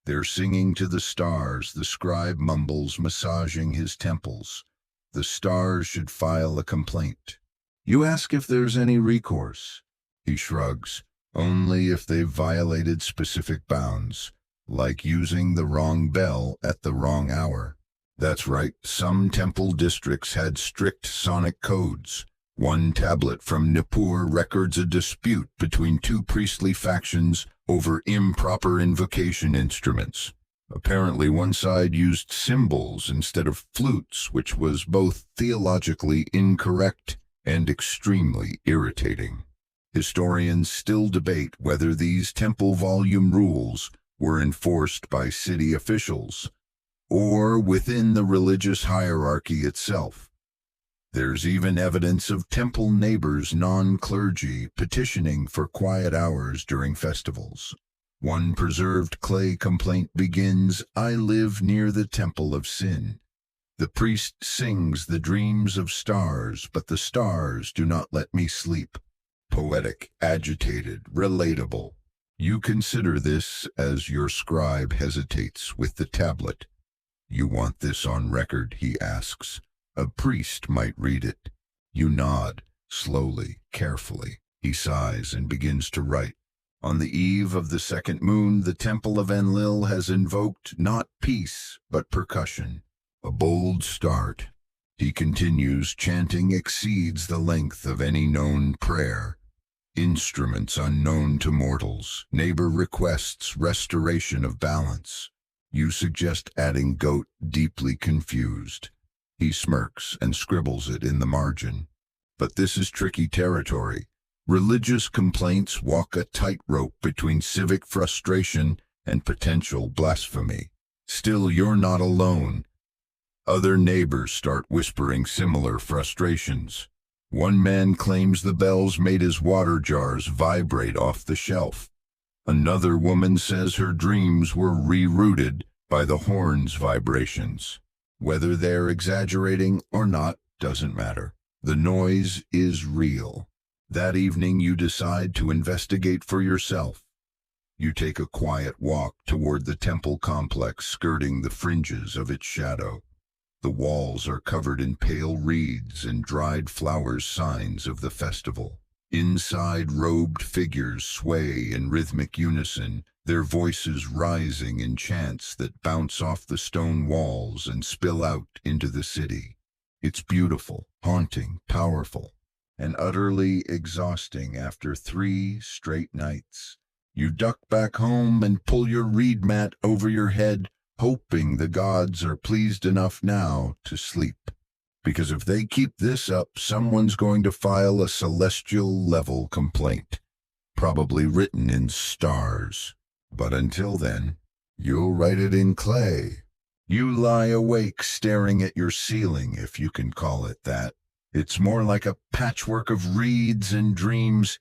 They're singing to the stars, the scribe mumbles, massaging his temples. The stars should file a complaint. You ask if there's any recourse. He shrugs. Only if they've violated specific bounds, like using the wrong bell at the wrong hour. That's right, some temple districts had strict sonic codes. One tablet from Nippur records a dispute between two priestly factions over improper invocation instruments. Apparently one side used cymbals instead of flutes, which was both theologically incorrect and extremely irritating. Historians still debate whether these temple volume rules were enforced by city officials or within the religious hierarchy itself. There's even evidence of temple neighbors, non-clergy, petitioning for quiet hours during festivals. One preserved clay complaint begins, "I live near the temple of sin. The priest sings the dreams of stars, but the stars do not let me sleep." Poetic, agitated, relatable. You consider this as your scribe hesitates with the tablet. "You want this on record?" he asks. "A priest might read it." You nod, slowly, carefully. He sighs and begins to write. On the eve of the second moon, the temple of Enlil has invoked not peace, but percussion. A bold start. He continues, chanting exceeds the length of any known prayer. Instruments unknown to mortals. Neighbor requests restoration of balance. You suggest adding goat, deeply confused. He smirks and scribbles it in the margin. But this is tricky territory. Religious complaints walk a tightrope between civic frustration and potential blasphemy. Still, you're not alone. Other neighbors start whispering similar frustrations. One man claims the bells made his water jars vibrate off the shelf. Another woman says her dreams were rerouted by the horn's vibrations. Whether they're exaggerating or not doesn't matter. The noise is real. That evening you decide to investigate for yourself. You take a quiet walk toward the temple complex, skirting the fringes of its shadow. The walls are covered in pale reeds and dried flowers, signs of the festival. Inside, robed figures sway in rhythmic unison, their voices rising in chants that bounce off the stone walls and spill out into the city. It's beautiful, haunting, powerful, and utterly exhausting after 3 straight nights. You duck back home and pull your reed mat over your head, hoping the gods are pleased enough now to sleep. Because if they keep this up, someone's going to file a celestial-level complaint, probably written in stars. But until then, you'll write it in clay. You lie awake staring at your ceiling, if you can call it that. It's more like a patchwork of reeds and dreams,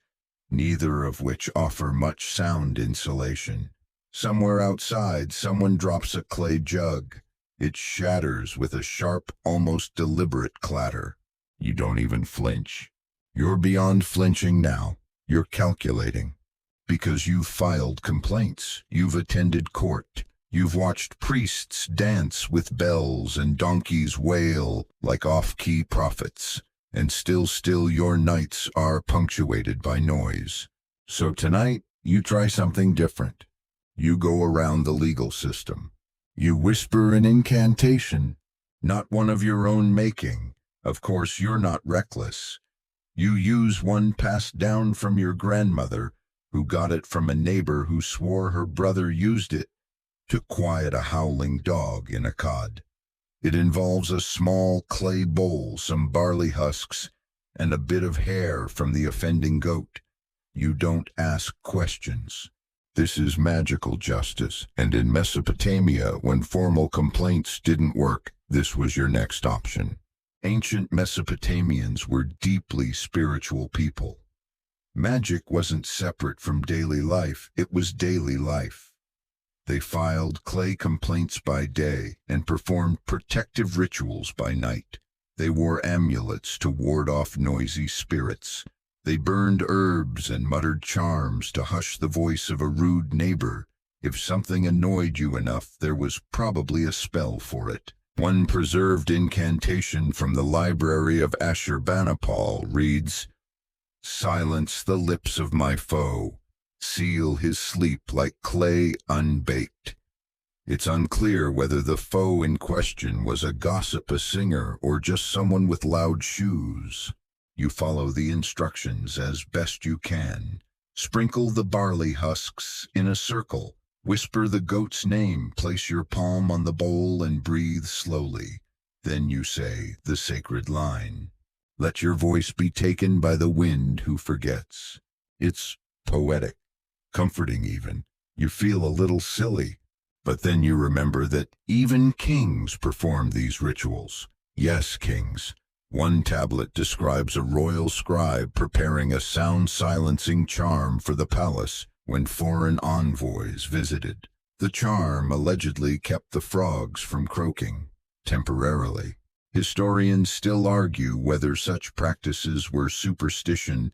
neither of which offer much sound insulation. Somewhere outside, someone drops a clay jug. It shatters with a sharp, almost deliberate clatter. You don't even flinch. You're beyond flinching now. You're calculating. Because you've filed complaints, you've attended court, you've watched priests dance with bells and donkeys wail like off-key prophets, and still your nights are punctuated by noise. So tonight, you try something different. You go around the legal system. You whisper an incantation, not one of your own making. Of course, you're not reckless. You use one passed down from your grandmother, who got it from a neighbor who swore her brother used it to quiet a howling dog in a cod. It involves a small clay bowl, some barley husks, and a bit of hair from the offending goat. You don't ask questions. This is magical justice, and in Mesopotamia, when formal complaints didn't work, this was your next option. Ancient Mesopotamians were deeply spiritual people. Magic wasn't separate from daily life, it was daily life. They filed clay complaints by day and performed protective rituals by night. They wore amulets to ward off noisy spirits. They burned herbs and muttered charms to hush the voice of a rude neighbor. If something annoyed you enough, there was probably a spell for it. One preserved incantation from the library of Ashurbanipal reads, "Silence the lips of my foe, seal his sleep like clay unbaked." It's unclear whether the foe in question was a gossip, a singer, or just someone with loud shoes. You follow the instructions as best you can. Sprinkle the barley husks in a circle. Whisper the goat's name, place your palm on the bowl and breathe slowly. Then you say the sacred line. Let your voice be taken by the wind who forgets. It's poetic, comforting even. You feel a little silly, but then you remember that even kings perform these rituals. Yes, kings. One tablet describes a royal scribe preparing a sound-silencing charm for the palace when foreign envoys visited. The charm allegedly kept the frogs from croaking, temporarily. Historians still argue whether such practices were superstition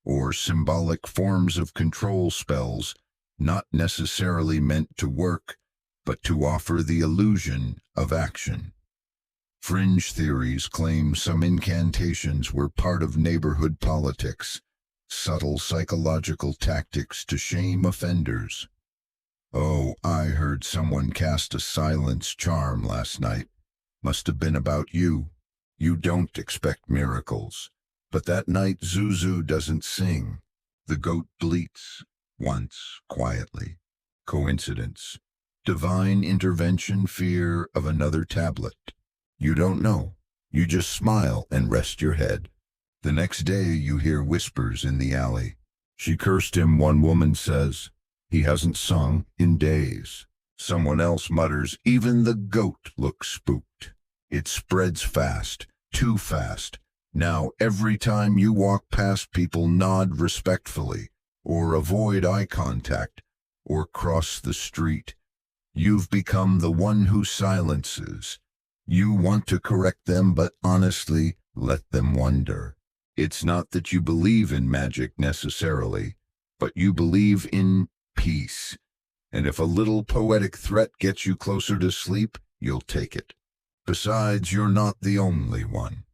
or symbolic forms of control spells, not necessarily meant to work, but to offer the illusion of action. Fringe theories claim some incantations were part of neighborhood politics, subtle psychological tactics to shame offenders. "Oh, I heard someone cast a silence charm last night. Must have been about you. You don't expect miracles. But that night Zuzu doesn't sing. The goat bleats, once, quietly. Coincidence. Divine intervention, fear of another tablet. You don't know. You just smile and rest your head. The next day you hear whispers in the alley. She cursed him, one woman says. He hasn't sung in days. Someone else mutters, even the goat looks spooked. It spreads fast, too fast. Now every time you walk past, people nod respectfully, or avoid eye contact, or cross the street. You've become the one who silences. You want to correct them, but honestly, let them wonder. It's not that you believe in magic necessarily, but you believe in peace. And if a little poetic threat gets you closer to sleep, you'll take it. Besides, you're not the only one.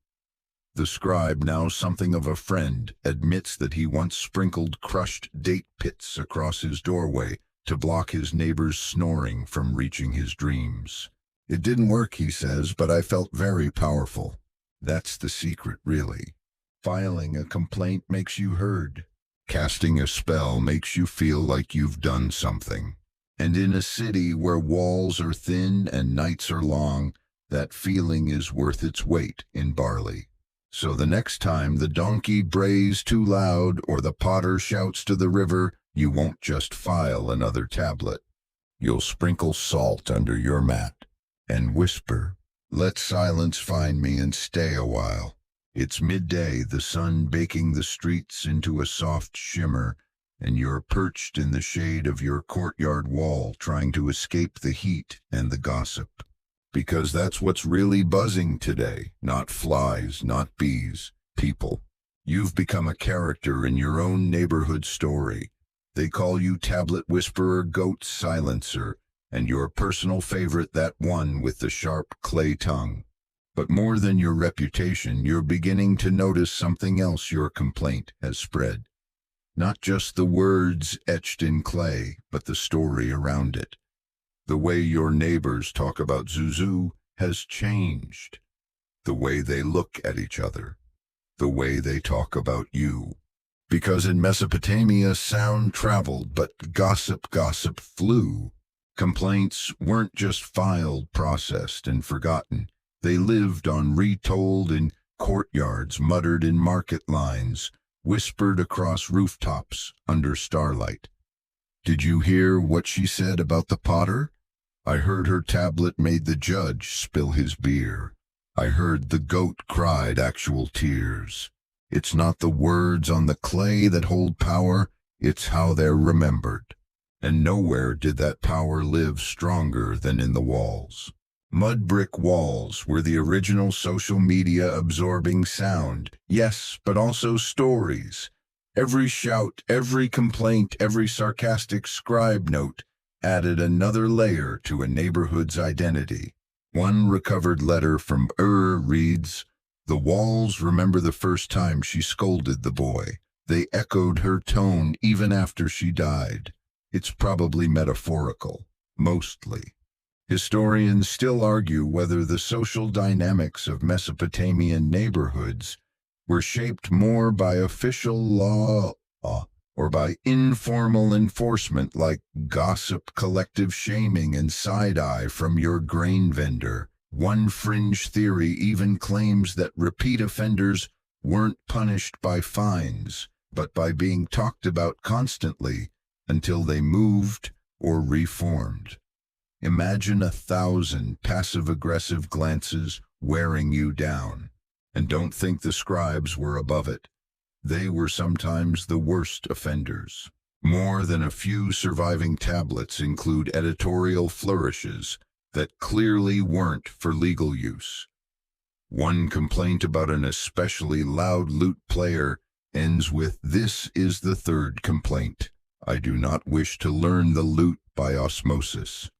The scribe, now something of a friend, admits that he once sprinkled crushed date pits across his doorway to block his neighbor's snoring from reaching his dreams. It didn't work, he says, but I felt very powerful. That's the secret, really. Filing a complaint makes you heard. Casting a spell makes you feel like you've done something. And in a city where walls are thin and nights are long, that feeling is worth its weight in barley. So the next time the donkey brays too loud or the potter shouts to the river, you won't just file another tablet. You'll sprinkle salt under your mat and whisper, "Let silence find me and stay a while." It's midday, the sun baking the streets into a soft shimmer, and you're perched in the shade of your courtyard wall trying to escape the heat and the gossip. Because that's what's really buzzing today. Not flies, not bees, people. You've become a character in your own neighborhood story. They call you tablet whisperer, goat silencer, and your personal favorite, that one with the sharp clay tongue. But more than your reputation, you're beginning to notice something else. Your complaint has spread. Not just the words etched in clay, but the story around it. The way your neighbors talk about Zuzu has changed. The way they look at each other. The way they talk about you. Because in Mesopotamia, sound traveled, but gossip flew. Complaints weren't just filed, processed, and forgotten. They lived on, retold in courtyards, muttered in market lines, whispered across rooftops under starlight. Did you hear what she said about the potter? I heard her tablet made the judge spill his beer. I heard the goat cried actual tears. It's not the words on the clay that hold power, it's how they're remembered. And nowhere did that power live stronger than in the walls. Mud brick walls were the original social media, absorbing sound, yes, but also stories. Every shout, every complaint, every sarcastic scribe note added another layer to a neighborhood's identity. One recovered letter from reads, "The walls remember the first time she scolded the boy. They echoed her tone even after she died." It's probably metaphorical, mostly. Historians still argue whether the social dynamics of Mesopotamian neighborhoods were shaped more by official law or by informal enforcement like gossip, collective shaming, and side-eye from your grain vendor. One fringe theory even claims that repeat offenders weren't punished by fines, but by being talked about constantly until they moved or reformed. Imagine 1,000 passive-aggressive glances wearing you down. And don't think the scribes were above it. They were sometimes the worst offenders. More than a few surviving tablets include editorial flourishes that clearly weren't for legal use. One complaint about an especially loud lute player ends with, "This is the third complaint. I do not wish to learn the lute by osmosis."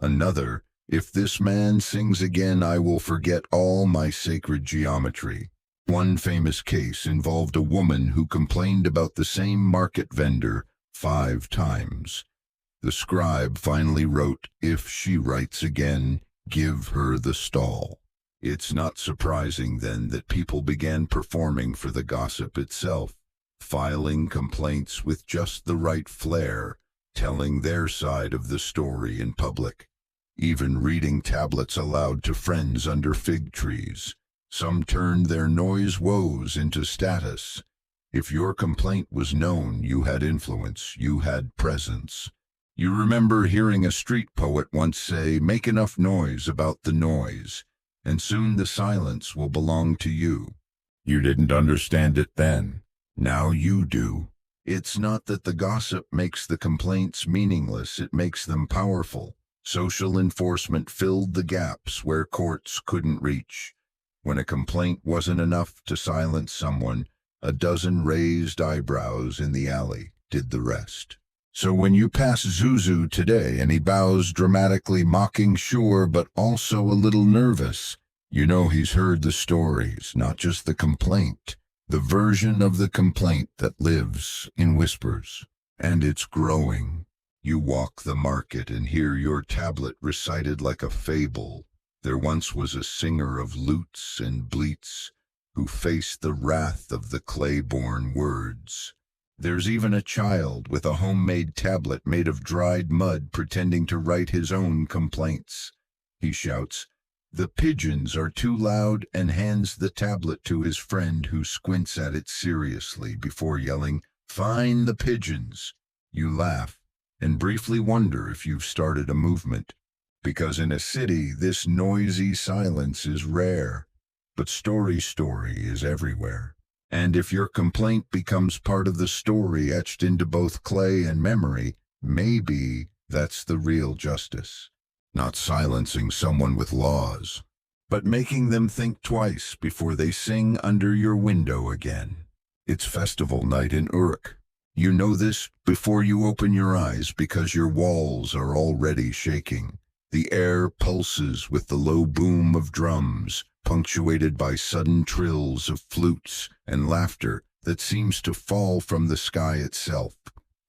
Another, "If this man sings again, I will forget all my sacred geometry." One famous case involved a woman who complained about the same market vendor 5 times. The scribe finally wrote, "If she writes again, give her the stall." It's not surprising then that people began performing for the gossip itself, filing complaints with just the right flair, telling their side of the story in public. Even reading tablets aloud to friends under fig trees. Some turned their noise woes into status. If your complaint was known, you had influence, you had presence. You remember hearing a street poet once say, "Make enough noise about the noise, and soon the silence will belong to you." You didn't understand it then. Now you do. It's not that the gossip makes the complaints meaningless, it makes them powerful. Social enforcement filled the gaps where courts couldn't reach. When a complaint wasn't enough to silence someone, a dozen raised eyebrows in the alley did the rest. So when you pass Zuzu today and he bows dramatically, mocking, sure, but also a little nervous, you know he's heard the stories, not just the complaint. The version of the complaint that lives in whispers. And it's growing. You walk the market and hear your tablet recited like a fable. There once was a singer of lutes and bleats who faced the wrath of the clay-born words. There's even a child with a homemade tablet made of dried mud pretending to write his own complaints. He shouts, "The pigeons are too loud," and hands the tablet to his friend who squints at it seriously before yelling, "Fine the pigeons." You laugh and briefly wonder if you've started a movement. Because in a city, this noisy silence is rare, but story is everywhere. And if your complaint becomes part of the story etched into both clay and memory, maybe that's the real justice. not silencing someone with laws, but making them think twice before they sing under your window again. It's festival night in Uruk. You know this before you open your eyes because your walls are already shaking. The air pulses with the low boom of drums, punctuated by sudden trills of flutes and laughter that seems to fall from the sky itself.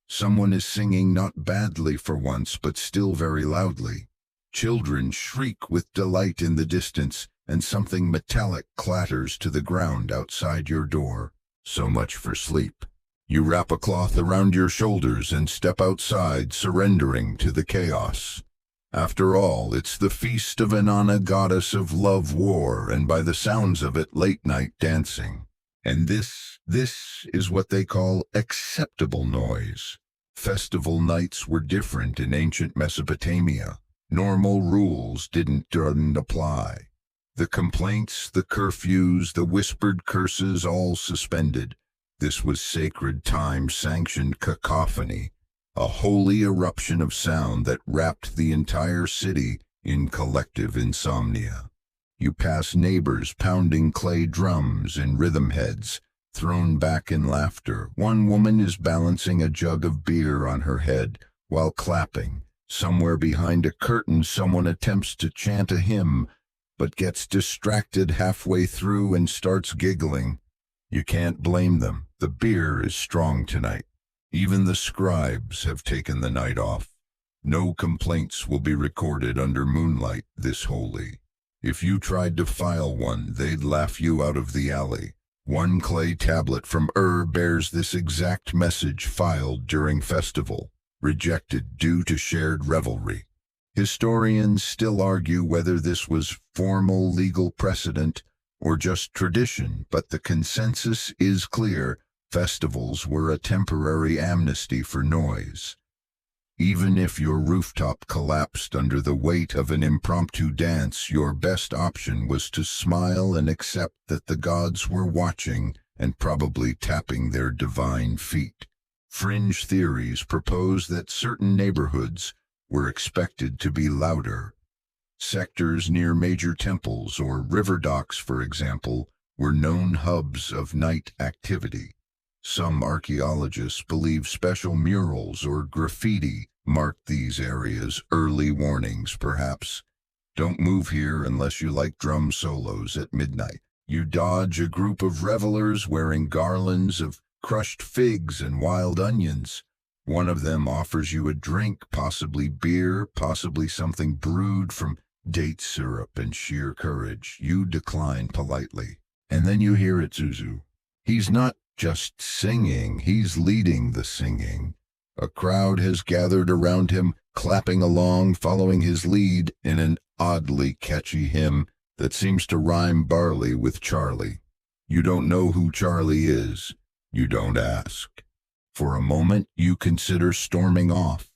Someone is singing not badly for once, but still very loudly. Children shriek with delight in the distance, and something metallic clatters to the ground outside your door. So much for sleep. You wrap a cloth around your shoulders and step outside, surrendering to the chaos. After all, it's the feast of Inanna, goddess of love, war, and by the sounds of it, late-night dancing. And this is what they call acceptable noise. Festival nights were different in ancient Mesopotamia. Normal rules didn't apply. The complaints, the curfews, the whispered curses, all suspended. This was sacred time-sanctioned cacophony, a holy eruption of sound that wrapped the entire city in collective insomnia. You pass neighbors pounding clay drums in rhythm heads, thrown back in laughter. One woman is balancing a jug of beer on her head while clapping. Somewhere behind a curtain, someone attempts to chant a hymn, but gets distracted halfway through and starts giggling. You can't blame them. The beer is strong tonight. Even the scribes have taken the night off. No complaints will be recorded under moonlight this holy. If you tried to file one, they'd laugh you out of the alley. One clay tablet from bears this exact message filed during festival, rejected due to shared revelry. Historians still argue whether this was formal legal precedent or just tradition, but the consensus is clear: festivals were a temporary amnesty for noise. Even if your rooftop collapsed under the weight of an impromptu dance, your best option was to smile and accept that the gods were watching and probably tapping their divine feet. Fringe theories propose that certain neighborhoods were expected to be louder. Sectors near major temples or river docks, for example, were known hubs of night activity. Some archaeologists believe special murals or graffiti marked these areas, early warnings perhaps. Don't move here unless you like drum solos at midnight. You dodge a group of revelers wearing garlands of crushed figs and wild onions. One of them offers you a drink, possibly beer, possibly something brewed from date syrup and sheer courage. You decline politely. And then you hear it, Zuzu. He's not just singing, he's leading the singing. A crowd has gathered around him, clapping along, following his lead in an oddly catchy hymn that seems to rhyme barley with Charlie. You don't know who Charlie is. You don't ask. For a moment, you consider storming off,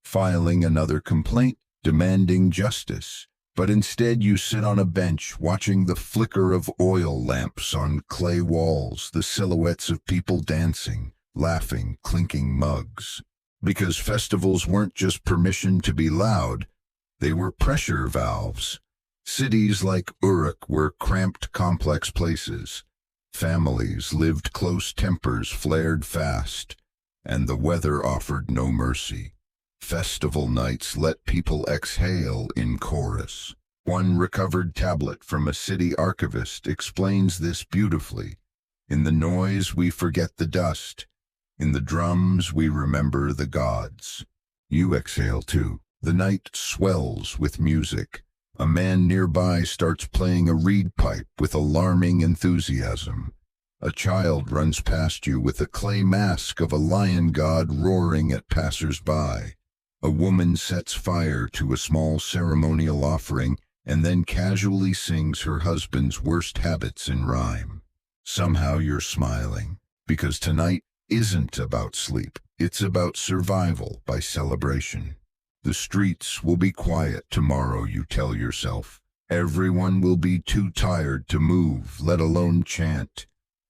filing another complaint, demanding justice. But instead you sit on a bench watching the flicker of oil lamps on clay walls, the silhouettes of people dancing, laughing, clinking mugs. Because festivals weren't just permission to be loud, they were pressure valves. Cities like Uruk were cramped, complex places. Families lived close, tempers flared fast, and the weather offered no mercy. Festival nights let people exhale in chorus. One recovered tablet from a city archivist explains this beautifully. In the noise we forget the dust. In the drums we remember the gods. You exhale too. The night swells with music. A man nearby starts playing a reed pipe with alarming enthusiasm. A child runs past you with a clay mask of a lion god roaring at passers-by. A woman sets fire to a small ceremonial offering and then casually sings her husband's worst habits in rhyme. Somehow you're smiling, because tonight isn't about sleep. It's about survival by celebration. The streets will be quiet tomorrow, you tell yourself. Everyone will be too tired to move, let alone chant.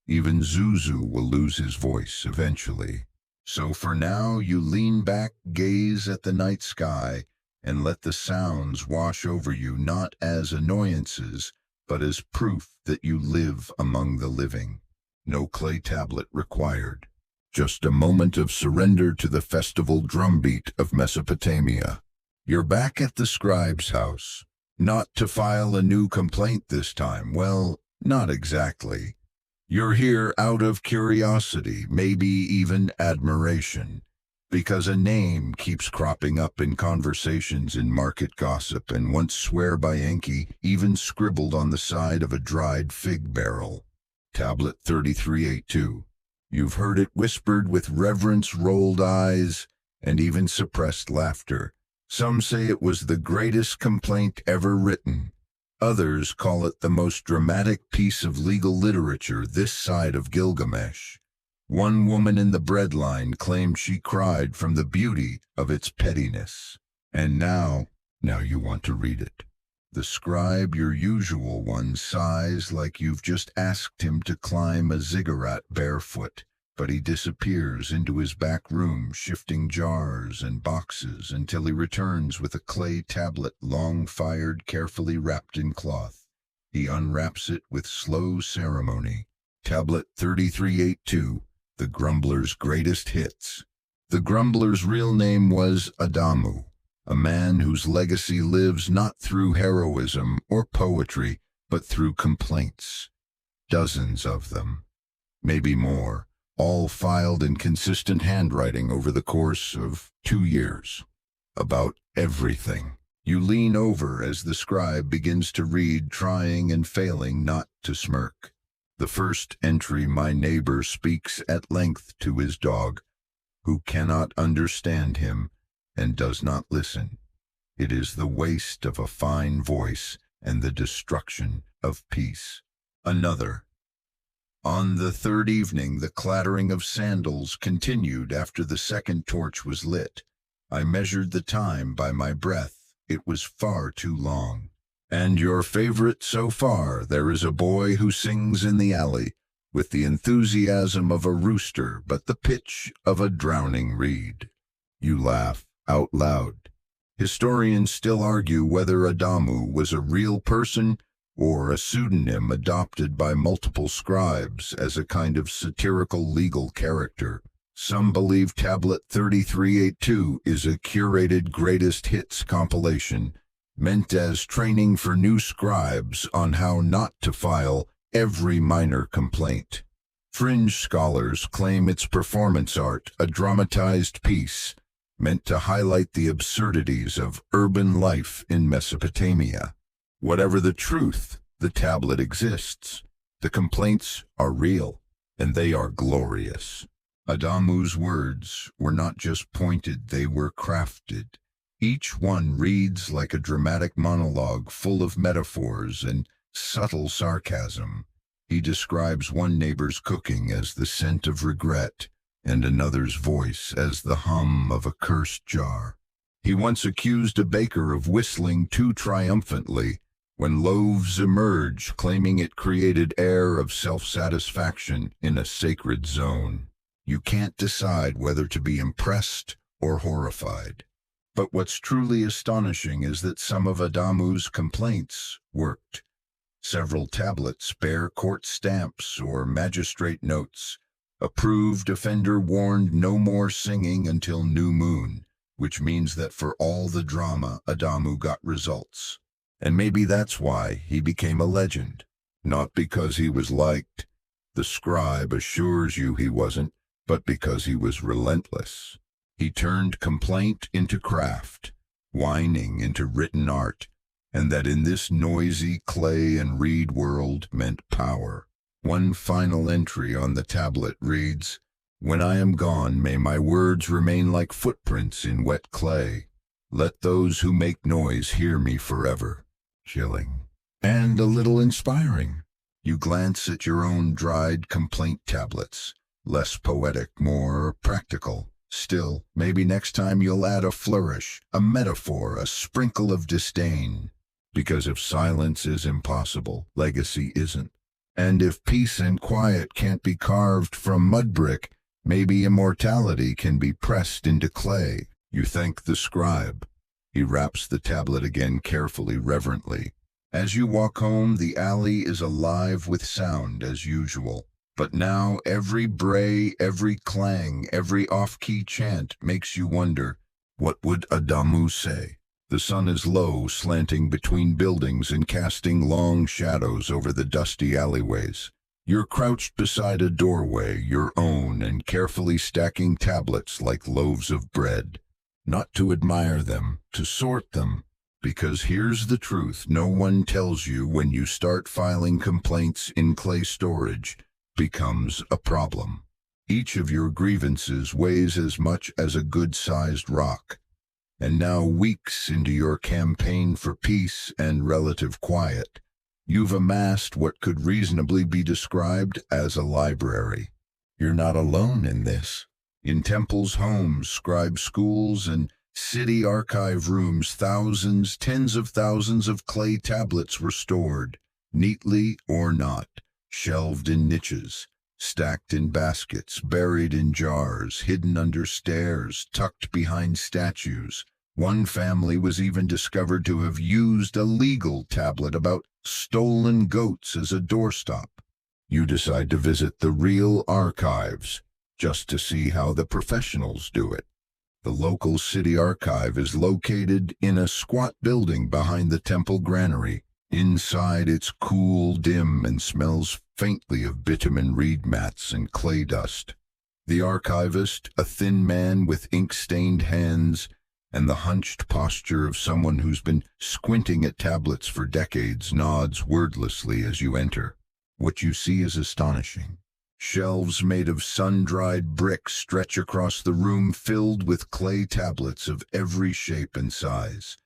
Even Zuzu will lose his voice eventually. So for now, you lean back, gaze at the night sky, and let the sounds wash over you not as annoyances, but as proof that you live among the living. No clay tablet required. Just a moment of surrender to the festival drumbeat of Mesopotamia. You're back at the scribe's house. Not to file a new complaint this time. Well, not exactly. You're here out of curiosity, maybe even admiration, because a name keeps cropping up in conversations in market gossip, and once swear by Enki, even scribbled on the side of a dried fig barrel. Tablet 3382. You've heard it whispered with reverence, rolled eyes, and even suppressed laughter. Some say it was the greatest complaint ever written. Others call it the most dramatic piece of legal literature this side of Gilgamesh. One woman in the breadline claimed she cried from the beauty of its pettiness. And now you want to read it. The scribe, your usual one, sighs like you've just asked him to climb a ziggurat barefoot, but he disappears into his back room, shifting jars and boxes until he returns with a clay tablet, long fired, carefully wrapped in cloth. He unwraps it with slow ceremony. Tablet 3382, the Grumbler's greatest hits. The Grumbler's real name was Adamu, a man whose legacy lives not through heroism or poetry, but through complaints. Dozens of them, maybe more, all filed in consistent handwriting over the course of 2 years. About everything. You lean over as the scribe begins to read, trying and failing not to smirk. The first entry: my neighbor speaks at length to his dog, who cannot understand him and does not listen. It is the waste of a fine voice and the destruction of peace. Another. On the third evening, the clattering of sandals continued after the second torch was lit. I measured the time by my breath. It was far too long. And your favorite so far, there is a boy who sings in the alley, with the enthusiasm of a rooster but the pitch of a drowning reed. You laugh out loud. Historians still argue whether Adamu was a real person or a pseudonym adopted by multiple scribes as a kind of satirical legal character. Some believe Tablet 3382 is a curated greatest hits compilation, meant as training for new scribes on how not to file every minor complaint. Fringe scholars claim it's performance art, a dramatized piece, meant to highlight the absurdities of urban life in Mesopotamia. Whatever the truth, the tablet exists. The complaints are real, and they are glorious. Adamu's words were not just pointed, they were crafted. Each one reads like a dramatic monologue full of metaphors and subtle sarcasm. He describes one neighbor's cooking as the scent of regret, and another's voice as the hum of a cursed jar. He once accused a baker of whistling too triumphantly when loaves emerge, claiming it created air of self-satisfaction in a sacred zone. You can't decide whether to be impressed or horrified. But what's truly astonishing is that some of Adamu's complaints worked. Several tablets bear court stamps or magistrate notes. Approved offender warned no more singing until new moon, which means that for all the drama, Adamu got results. And maybe that's why he became a legend. Not because he was liked, the scribe assures you he wasn't, but because he was relentless. He turned complaint into craft, whining into written art, and that in this noisy clay and reed world meant power. One final entry on the tablet reads, "When I am gone, may my words remain like footprints in wet clay. Let those who make noise hear me forever." Chilling. And a little inspiring. You glance at your own dried complaint tablets. Less poetic, more practical. Still, maybe next time you'll add a flourish, a metaphor, a sprinkle of disdain. Because if silence is impossible, legacy isn't. And if peace and quiet can't be carved from mudbrick, maybe immortality can be pressed into clay. You thank the scribe. He wraps the tablet again carefully, reverently. As you walk home, the alley is alive with sound as usual. But now every bray, every clang, every off-key chant makes you wonder, what would Adamu say? The sun is low, slanting between buildings and casting long shadows over the dusty alleyways. You're crouched beside a doorway, your own, and carefully stacking tablets like loaves of bread. Not to admire them, to sort them. Because here's the truth no one tells you: when you start filing complaints in clay storage, becomes a problem. Each of your grievances weighs as much as a good-sized rock. And now, weeks into your campaign for peace and relative quiet, you've amassed what could reasonably be described as a library. You're not alone in this. In temples, homes, scribe schools, and city archive rooms, thousands, tens of thousands of clay tablets were stored, neatly or not, shelved in niches, stacked in baskets, buried in jars, hidden under stairs, tucked behind statues. One family was even discovered to have used a legal tablet about stolen goats as a doorstop. You decide to visit the real archives, just to see how the professionals do it. The local city archive is located in a squat building behind the temple granary. Inside, it's cool, dim, and smells faintly of bitumen reed mats and clay dust. The archivist, a thin man with ink-stained hands and the hunched posture of someone who's been squinting at tablets for decades, nods wordlessly as you enter. What you see is astonishing. Shelves made of sun-dried brick stretch across the room, filled with clay tablets of every shape and size.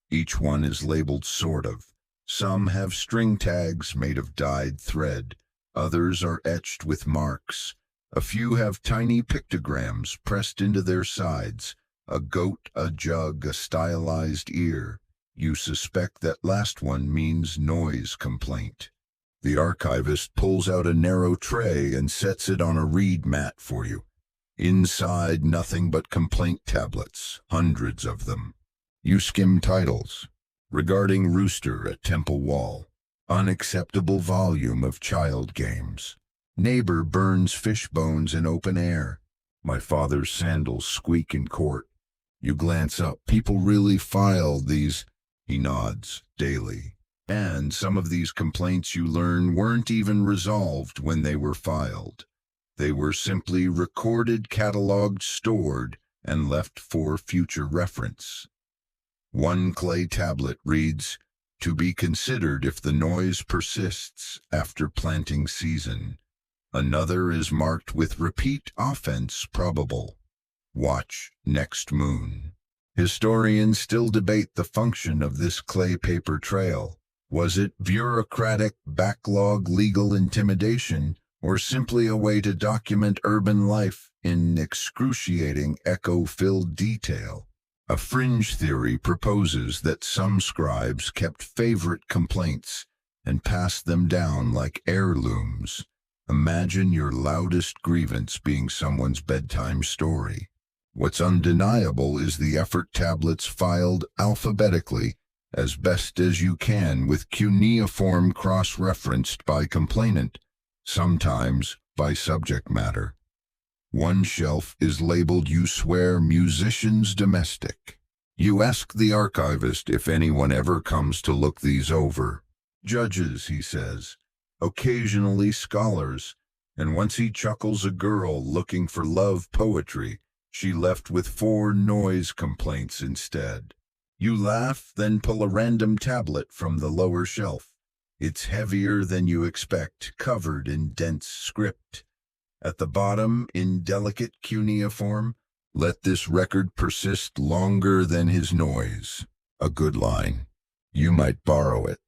Each one is labeled sort of. Some have string tags made of dyed thread. Others are etched with marks. A few have tiny pictograms pressed into their sides. A goat, a jug, a stylized ear. You suspect that last one means noise complaint. The archivist pulls out a narrow tray and sets it on a reed mat for you. Inside, nothing but complaint tablets, hundreds of them. You skim titles. Regarding rooster at temple wall. Unacceptable volume of child games. Neighbor burns fish bones in open air. My father's sandals squeak in court. You glance up. People really file these, he nods, daily. And some of these complaints, you learn, weren't even resolved when they were filed. They were simply recorded, cataloged, stored, and left for future reference. One clay tablet reads, "To be considered if the noise persists after planting season." Another is marked with "Repeat offense probable. Watch next moon." Historians still debate the function of this clay paper trail. Was it bureaucratic backlog, legal intimidation, or simply a way to document urban life in excruciating, echo-filled detail? A fringe theory proposes that some scribes kept favorite complaints and passed them down like heirlooms. Imagine your loudest grievance being someone's bedtime story. What's undeniable is the effort tablets filed alphabetically, as best as you can, with cuneiform cross-referenced by complainant, sometimes by subject matter. One shelf is labeled, you swear, musicians domestic. You ask the archivist if anyone ever comes to look these over. Judges, he says, occasionally scholars, and once he chuckles, a girl looking for love poetry. She left with 4 noise complaints instead. You laugh, then pull a random tablet from the lower shelf. It's heavier than you expect, covered in dense script. At the bottom, in delicate cuneiform, "Let this record persist longer than his noise." A good line. You might borrow it.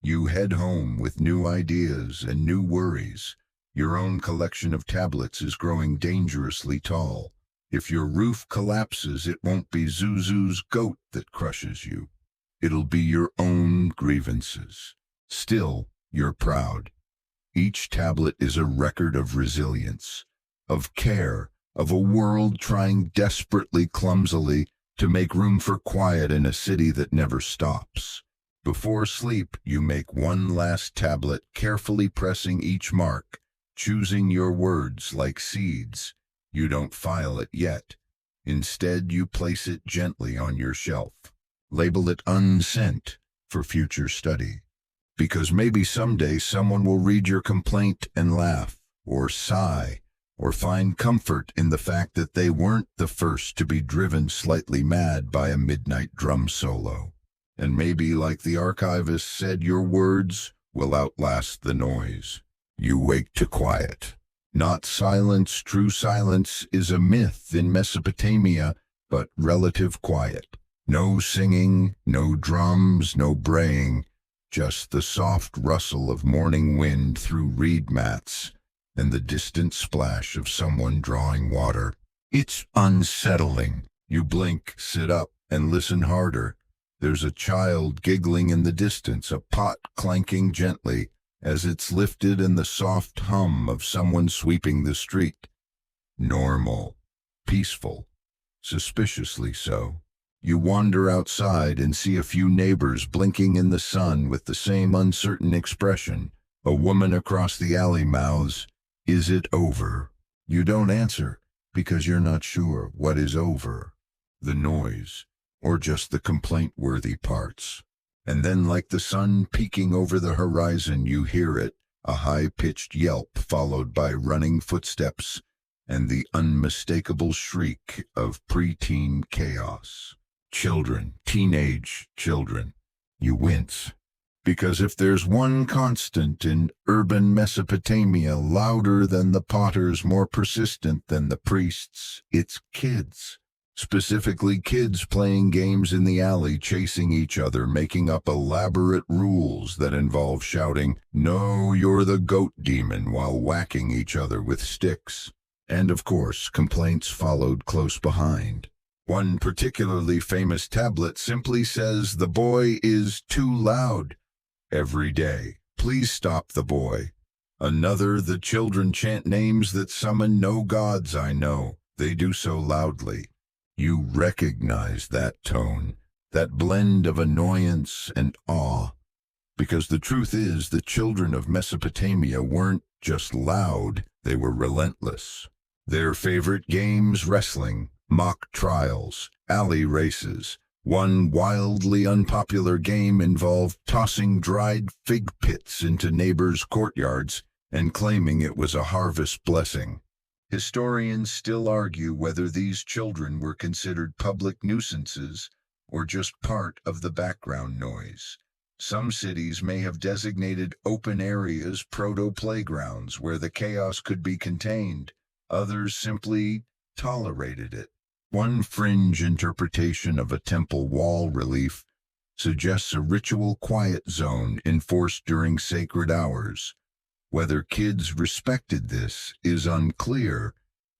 You head home with new ideas and new worries. Your own collection of tablets is growing dangerously tall. If your roof collapses, it won't be Zuzu's goat that crushes you. It'll be your own grievances. Still, you're proud. Each tablet is a record of resilience, of care, of a world trying desperately, clumsily, to make room for quiet in a city that never stops. Before sleep, you make one last tablet, carefully pressing each mark, choosing your words like seeds. You don't file it yet. Instead, you place it gently on your shelf. Label it unsent for future study. Because maybe someday someone will read your complaint and laugh, or sigh, or find comfort in the fact that they weren't the first to be driven slightly mad by a midnight drum solo. And maybe, like the archivist said, your words will outlast the noise. You wake to quiet. Not silence. True silence is a myth in Mesopotamia, but relative quiet. No singing, no drums, no braying, just the soft rustle of morning wind through reed mats and the distant splash of someone drawing water. It's unsettling. You blink, sit up, and listen harder. There's a child giggling in the distance, a pot clanking gently as it's lifted, and the soft hum of someone sweeping the street. Normal, peaceful, suspiciously so. You wander outside and see a few neighbors blinking in the sun with the same uncertain expression. A woman across the alley mouths, "Is it over?" You don't answer because you're not sure what is over. The noise, or just the complaint-worthy parts. And then, like the sun peeking over the horizon, you hear it, a high-pitched yelp followed by running footsteps and the unmistakable shriek of preteen chaos. Children, teenage children. You wince. Because if there's one constant in urban Mesopotamia, louder than the potters, more persistent than the priests, it's kids. Specifically, kids playing games in the alley, chasing each other, making up elaborate rules that involve shouting, "No, you're the goat demon," while whacking each other with sticks. And of course, complaints followed close behind. One particularly famous tablet simply says, "The boy is too loud." Every day, "Please stop the boy." Another, "The children chant names that summon no gods I know. They do so loudly." You recognize that tone, that blend of annoyance and awe. Because the truth is, the children of Mesopotamia weren't just loud, they were relentless. Their favorite games: wrestling, mock trials, alley races. One wildly unpopular game involved tossing dried fig pits into neighbors' courtyards and claiming it was a harvest blessing. Historians still argue whether these children were considered public nuisances or just part of the background noise. Some cities may have designated open areas proto-playgrounds where the chaos could be contained. Others simply tolerated it. One fringe interpretation of a temple wall relief suggests a ritual quiet zone enforced during sacred hours. Whether kids respected this is unclear,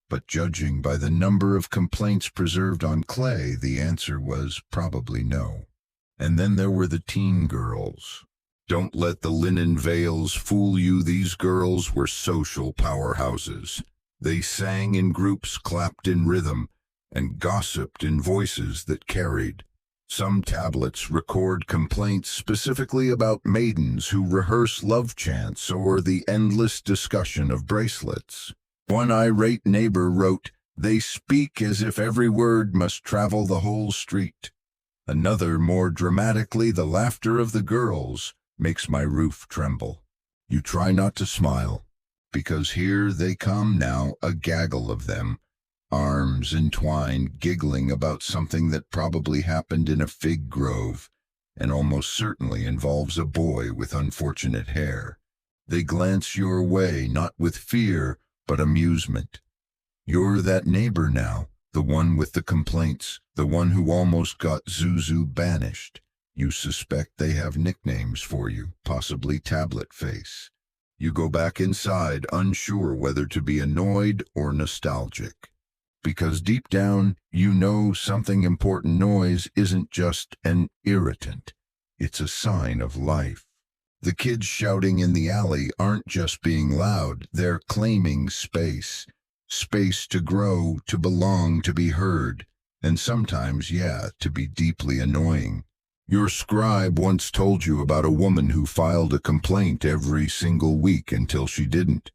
but judging by the number of complaints preserved on clay, the answer was probably no. And then there were the teen girls. Don't let the linen veils fool you. These girls were social powerhouses. They sang in groups, clapped in rhythm, and gossiped in voices that carried. Some tablets record complaints specifically about maidens who rehearse love chants or the endless discussion of bracelets. One irate neighbor wrote, "They speak as if every word must travel the whole street." Another, more dramatically, "The laughter of the girls makes my roof tremble." You try not to smile, because here they come now, a gaggle of them, arms entwined, giggling about something that probably happened in a fig grove, and almost certainly involves a boy with unfortunate hair. They glance your way, not with fear, but amusement. You're that neighbor now, the one with the complaints, the one who almost got Zuzu banished. You suspect they have nicknames for you, possibly Tablet Face. You go back inside, unsure whether to be annoyed or nostalgic. Because deep down, you know something important. Noise isn't just an irritant. It's a sign of life. The kids shouting in the alley aren't just being loud, they're claiming space. Space to grow, to belong, to be heard. and sometimes, yeah, to be deeply annoying. Your scribe once told you about a woman who filed a complaint every single week until she didn't.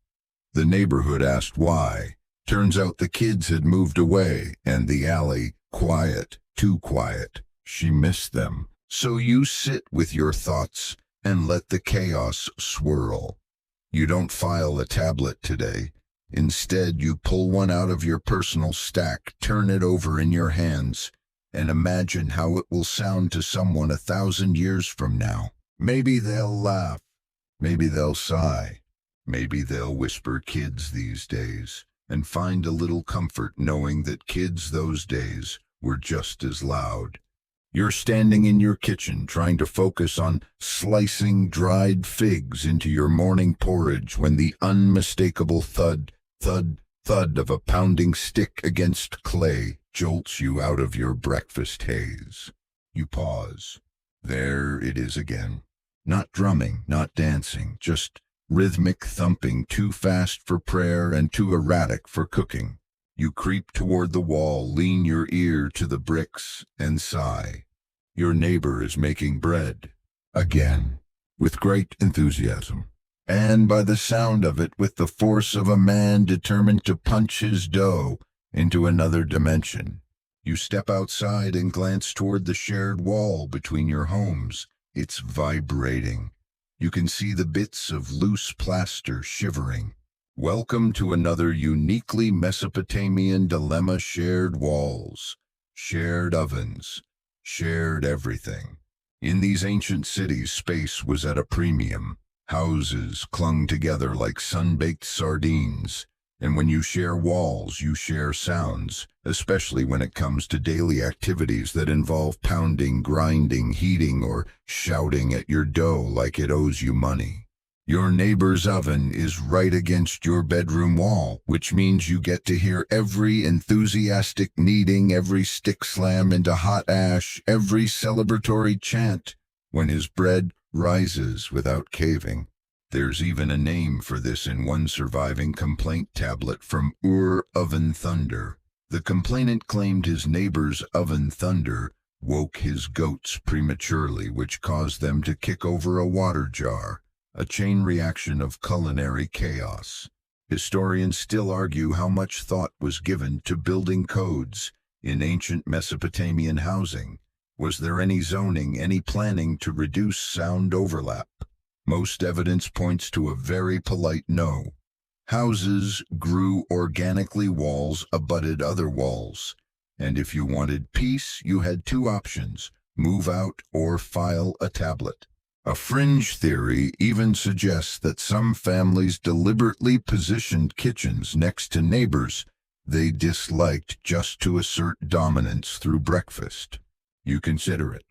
The neighborhood asked why. Turns out the kids had moved away, and the alley, quiet, too quiet. She missed them. So you sit with your thoughts and let the chaos swirl. You don't file a tablet today. Instead, you pull one out of your personal stack, turn it over in your hands, and imagine how it will sound to someone 1,000 years from now. Maybe they'll laugh. Maybe they'll sigh. Maybe they'll whisper kids these days, and find a little comfort knowing that kids those days were just as loud. You're standing in your kitchen trying to focus on slicing dried figs into your morning porridge when the unmistakable thud, thud, thud of a pounding stick against clay jolts you out of your breakfast haze. You pause. There it is again. Not drumming, not dancing, just rhythmic thumping, too fast for prayer and too erratic for cooking. You creep toward the wall, lean your ear to the bricks, and sigh. Your neighbor is making bread. Again, with great enthusiasm. And by the sound of it, with the force of a man determined to punch his dough into another dimension. You step outside and glance toward the shared wall between your homes. It's vibrating. You can see the bits of loose plaster shivering. Welcome to another uniquely Mesopotamian dilemma: shared walls, shared ovens, shared everything. In these ancient cities, space was at a premium. Houses clung together like sun-baked sardines. And when you share walls, you share sounds, especially when it comes to daily activities that involve pounding, grinding, heating, or shouting at your dough like it owes you money. Your neighbor's oven is right against your bedroom wall, which means you get to hear every enthusiastic kneading, every stick slam into hot ash, every celebratory chant when his bread rises without caving. There's even a name for this in one surviving complaint tablet from Oven Thunder. The complainant claimed his neighbor's oven thunder woke his goats prematurely, which caused them to kick over a water jar, a chain reaction of culinary chaos. Historians still argue how much thought was given to building codes in ancient Mesopotamian housing. Was there any zoning, any planning to reduce sound overlap? Most evidence points to a very polite no. Houses grew organically, walls abutted other walls. And if you wanted peace, you had two options: move out or file a tablet. A fringe theory even suggests that some families deliberately positioned kitchens next to neighbors they disliked just to assert dominance through breakfast. You consider it.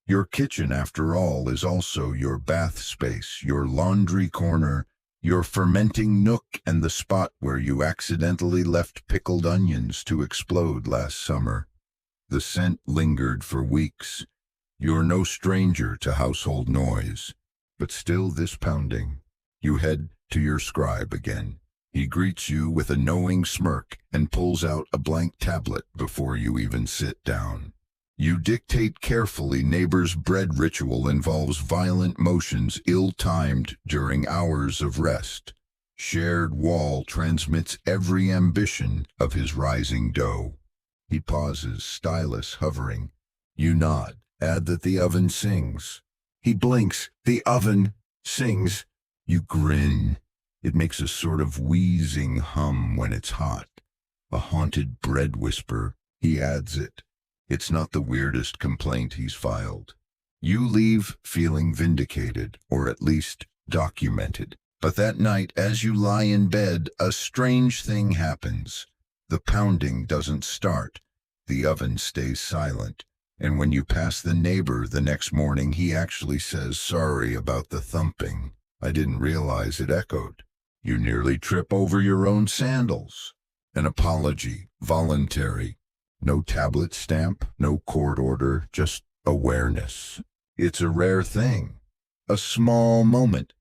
Your kitchen, after all, is also your bath space, your laundry corner, your fermenting nook, and the spot where you accidentally left pickled onions to explode last summer. The scent lingered for weeks. You're no stranger to household noise, but still this pounding. You head to your scribe again. He greets you with a knowing smirk and pulls out a blank tablet before you even sit down. You dictate carefully. Neighbor's bread ritual involves violent motions ill-timed during hours of rest. Shared wall transmits every ambition of his rising dough. He pauses, stylus hovering. You nod, add that the oven sings. He blinks, the oven sings. You grin. It makes a sort of wheezing hum when it's hot. A haunted bread whisper, he adds it. It's not the weirdest complaint he's filed. You leave feeling vindicated, or at least documented. But that night, as you lie in bed, a strange thing happens. The pounding doesn't start. The oven stays silent. And when you pass the neighbor the next morning, he actually says, "Sorry about the thumping. I didn't realize it echoed." You nearly trip over your own sandals. An apology, voluntary. No tablet stamp, no court order, just awareness. It's a rare thing, a small moment,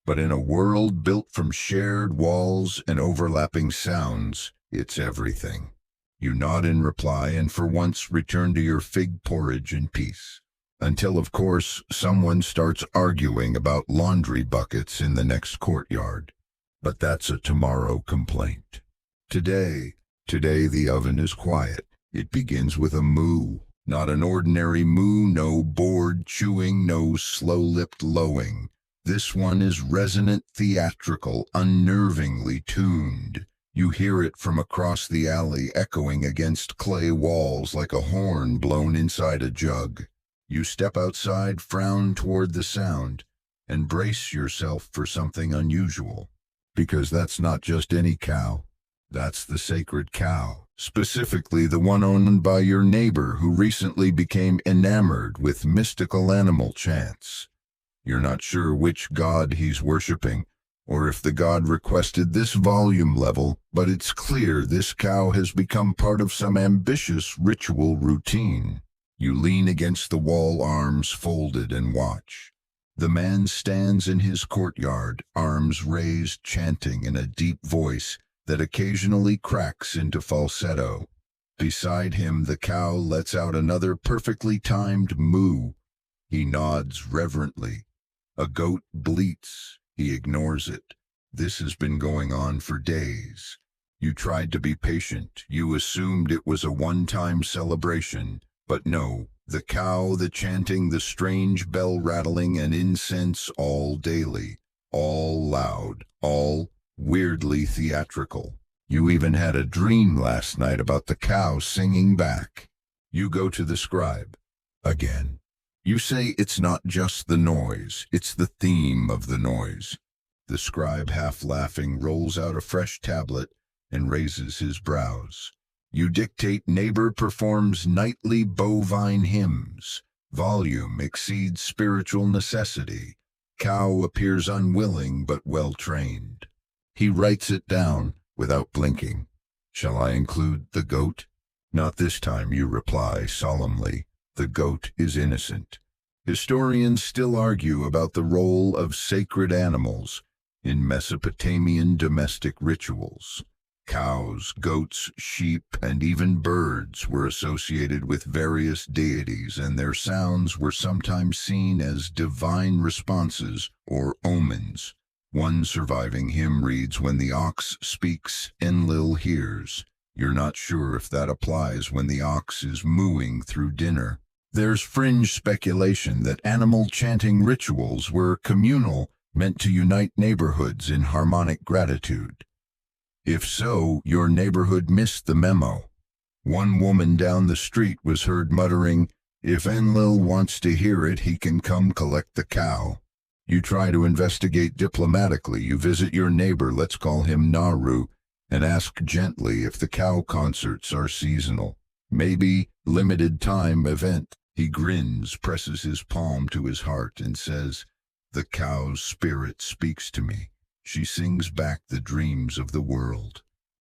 but in a world built from shared walls and overlapping sounds, it's everything. You nod in reply and for once return to your fig porridge in peace. Until, of course, someone starts arguing about laundry buckets in the next courtyard. But that's a tomorrow complaint. Today the oven is quiet. It begins with a moo. Not an ordinary moo, no bored chewing, no slow-lipped lowing. This one is resonant, theatrical, unnervingly tuned. You hear it from across the alley, echoing against clay walls like a horn blown inside a jug. You step outside, frown toward the sound, and brace yourself for something unusual. Because that's not just any cow. That's the sacred cow, specifically the one owned by your neighbor who recently became enamored with mystical animal chants. You're not sure which god he's worshipping, or if the god requested this volume level, but it's clear this cow has become part of some ambitious ritual routine. You lean against the wall, arms folded, and watch. The man stands in his courtyard, arms raised, chanting in a deep voice that occasionally cracks into falsetto. Beside him, the cow lets out another perfectly timed moo. He nods reverently. A goat bleats. He ignores it. This has been going on for days. You tried to be patient. You assumed it was a one-time celebration. But no, the cow, the chanting, the strange bell rattling, and incense all daily, all loud, all weirdly theatrical. You even had a dream last night about the cow singing back. You go to the scribe. Again. You say it's not just the noise, it's the theme of the noise. The scribe, half laughing, rolls out a fresh tablet and raises his brows. You dictate, neighbor performs nightly bovine hymns. Volume exceeds spiritual necessity. Cow appears unwilling but well-trained. He writes it down without blinking. Shall I include the goat? Not this time, you reply solemnly. The goat is innocent. Historians still argue about the role of sacred animals in Mesopotamian domestic rituals. Cows, goats, sheep, and even birds were associated with various deities, and their sounds were sometimes seen as divine responses or omens. One surviving hymn reads, "When the ox speaks, Enlil hears." You're not sure if that applies when the ox is mooing through dinner. There's fringe speculation that animal chanting rituals were communal, meant to unite neighborhoods in harmonic gratitude. If so, your neighborhood missed the memo. One woman down the street was heard muttering, "If Enlil wants to hear it, he can come collect the cow." You try to investigate diplomatically. You visit your neighbor, let's call him Naru, and ask gently if the cow concerts are seasonal. Maybe limited time event. He grins, presses his palm to his heart, and says, "The cow's spirit speaks to me. She sings back the dreams of the world."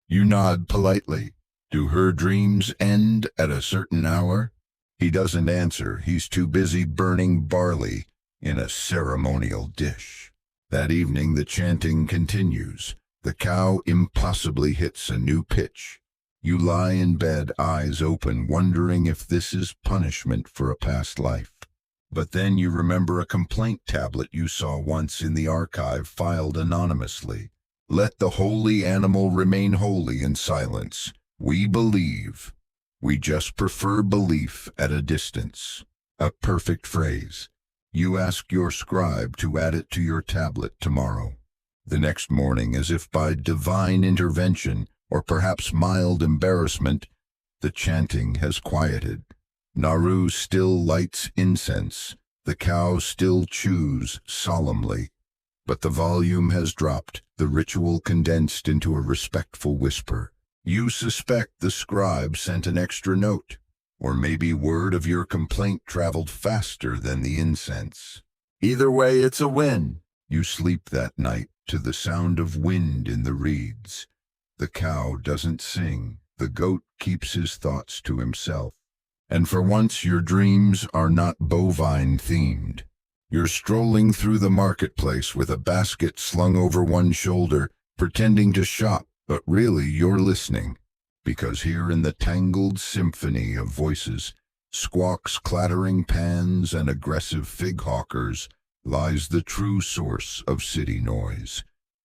You nod politely. Do her dreams end at a certain hour? He doesn't answer. He's too busy burning barley in a ceremonial dish. That evening the chanting continues. The cow impossibly hits a new pitch. You lie in bed, eyes open, wondering if this is punishment for a past life. But then you remember a complaint tablet you saw once in the archive, filed anonymously. "Let the holy animal remain holy in silence. We believe. We just prefer belief at a distance." A perfect phrase. You ask your scribe to add it to your tablet tomorrow. The next morning, as if by divine intervention, or perhaps mild embarrassment, the chanting has quieted. Naru still lights incense. The cow still chews solemnly. But the volume has dropped, the ritual condensed into a respectful whisper. You suspect the scribe sent an extra note, or maybe word of your complaint traveled faster than the incense. Either way, it's a win. You sleep that night to the sound of wind in the reeds. The cow doesn't sing. The goat keeps his thoughts to himself. And for once, your dreams are not bovine-themed. You're strolling through the marketplace with a basket slung over one shoulder, pretending to shop, but really you're listening. Because here in the tangled symphony of voices, squawks, clattering pans, and aggressive fig hawkers, lies the true source of city noise.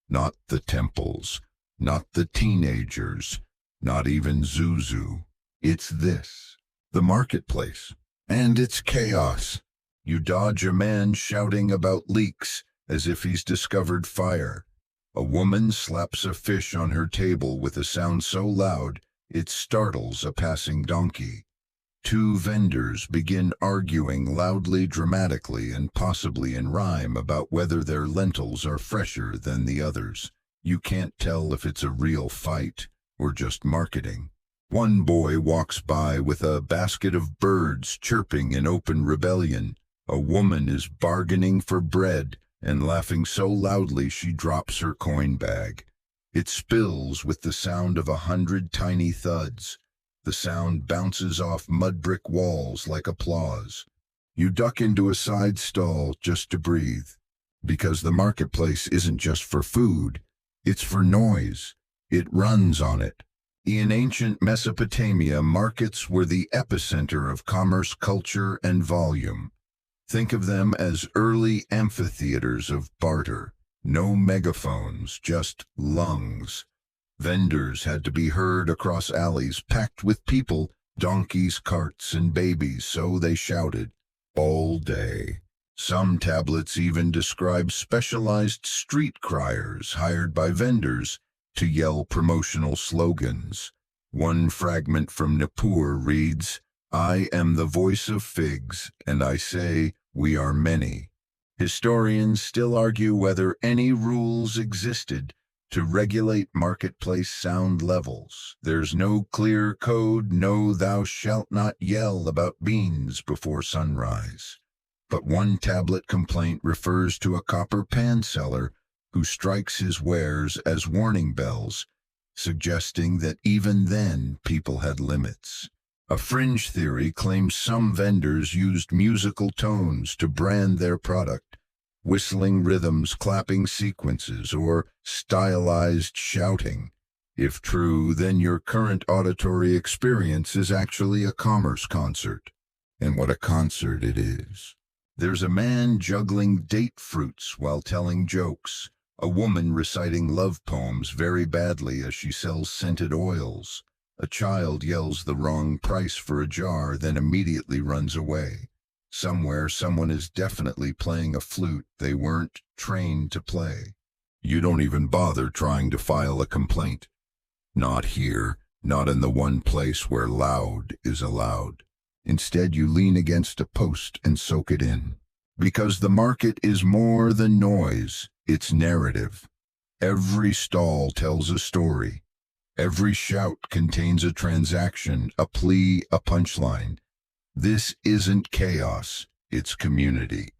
Not the temples, not the teenagers, not even Zuzu. It's this, the marketplace. And it's chaos. You dodge a man shouting about leaks as if he's discovered fire. A woman slaps a fish on her table with a sound so loud it startles a passing donkey. Two vendors begin arguing loudly, dramatically, and possibly in rhyme about whether their lentils are fresher than the others. You can't tell if it's a real fight or just marketing. One boy walks by with a basket of birds chirping in open rebellion. A woman is bargaining for bread and laughing so loudly she drops her coin bag. It spills with the sound of 100 tiny thuds. The sound bounces off mud-brick walls like applause. You duck into a side stall just to breathe, because the marketplace isn't just for food, it's for noise. It runs on it. In ancient Mesopotamia, markets were the epicenter of commerce, culture, and volume. Think of them as early amphitheaters of barter. No megaphones, just lungs. Vendors had to be heard across alleys packed with people, donkeys, carts, and babies, so they shouted all day. Some tablets even describe specialized street criers hired by vendors to yell promotional slogans. One fragment from Nippur reads, "I am the voice of figs, and I say we are many." Historians still argue whether any rules existed to regulate marketplace sound levels. There's no clear code, no "thou shalt not yell about beans before sunrise." But one tablet complaint refers to a copper pan seller who strikes his wares as warning bells, suggesting that even then people had limits. A fringe theory claims some vendors used musical tones to brand their product, whistling rhythms, clapping sequences, or stylized shouting. If true, then your current auditory experience is actually a commerce concert. And what a concert it is. There's a man juggling date fruits while telling jokes, a woman reciting love poems very badly as she sells scented oils. A child yells the wrong price for a jar, then immediately runs away. Somewhere, someone is definitely playing a flute they weren't trained to play. You don't even bother trying to file a complaint. Not here, not in the one place where loud is allowed. Instead, you lean against a post and soak it in. Because the market is more than noise, it's narrative. Every stall tells a story. Every shout contains a transaction, a plea, a punchline. This isn't chaos, it's community.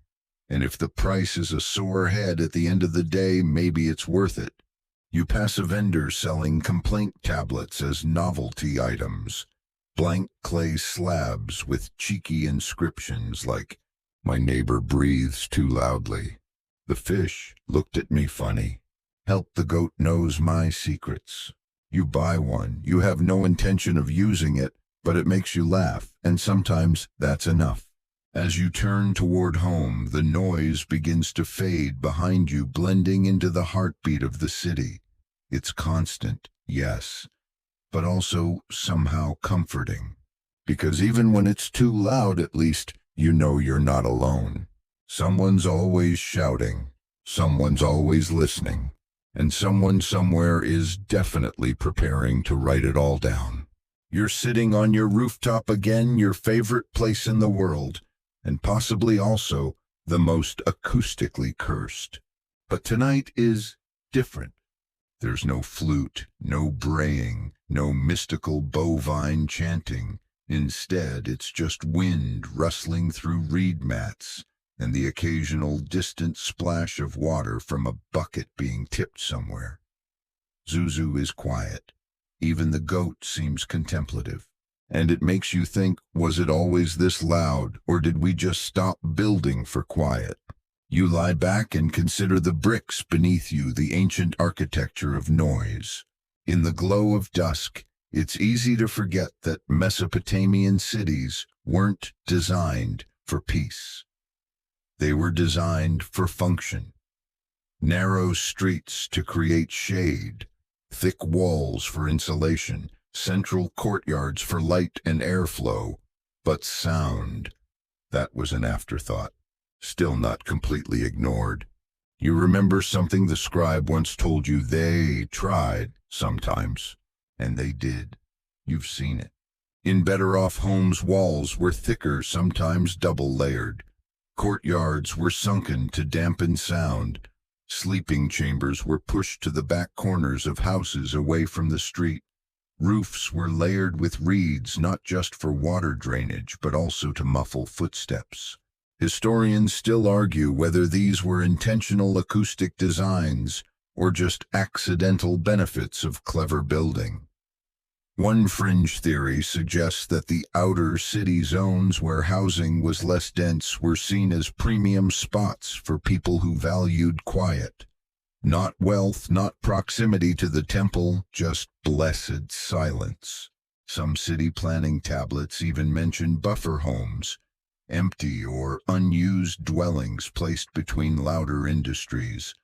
And if the price is a sore head at the end of the day, maybe it's worth it. You pass a vendor selling complaint tablets as novelty items. Blank clay slabs with cheeky inscriptions like, "My neighbor breathes too loudly. The fish looked at me funny. Help the goat knows my secrets." You buy one. You have no intention of using it, but it makes you laugh, and sometimes that's enough. As you turn toward home, the noise begins to fade behind you, blending into the heartbeat of the city. It's constant, yes, but also somehow comforting. Because even when it's too loud, at least you know you're not alone. Someone's always shouting, someone's always listening, and someone somewhere is definitely preparing to write it all down. You're sitting on your rooftop again, your favorite place in the world, and possibly also the most acoustically cursed. But tonight is different. There's no flute, no braying, no mystical bovine chanting. Instead, it's just wind rustling through reed mats and the occasional distant splash of water from a bucket being tipped somewhere. Zuzu is quiet. Even the goat seems contemplative. And it makes you think, was it always this loud, or did we just stop building for quiet? You lie back and consider the bricks beneath you, the ancient architecture of noise. In the glow of dusk, It's easy to forget that Mesopotamian cities weren't designed for peace. They were designed for function. Narrow streets to create shade, thick walls for insulation, central courtyards for light and airflow. But sound, that was an afterthought, still not completely ignored. You remember something the scribe once told you? They tried sometimes, and they did. You've seen it. In better-off homes, walls were thicker, sometimes double-layered. Courtyards were sunken to dampen sound. Sleeping chambers were pushed to the back corners of houses away from the street. Roofs were layered with reeds, not just for water drainage, but also to muffle footsteps. Historians still argue whether these were intentional acoustic designs or just accidental benefits of clever building. One fringe theory suggests that the outer city zones where housing was less dense were seen as premium spots for people who valued quiet. Not wealth, not proximity to the temple, just blessed silence. Some city planning tablets even mention buffer homes, empty or unused dwellings placed between louder industries,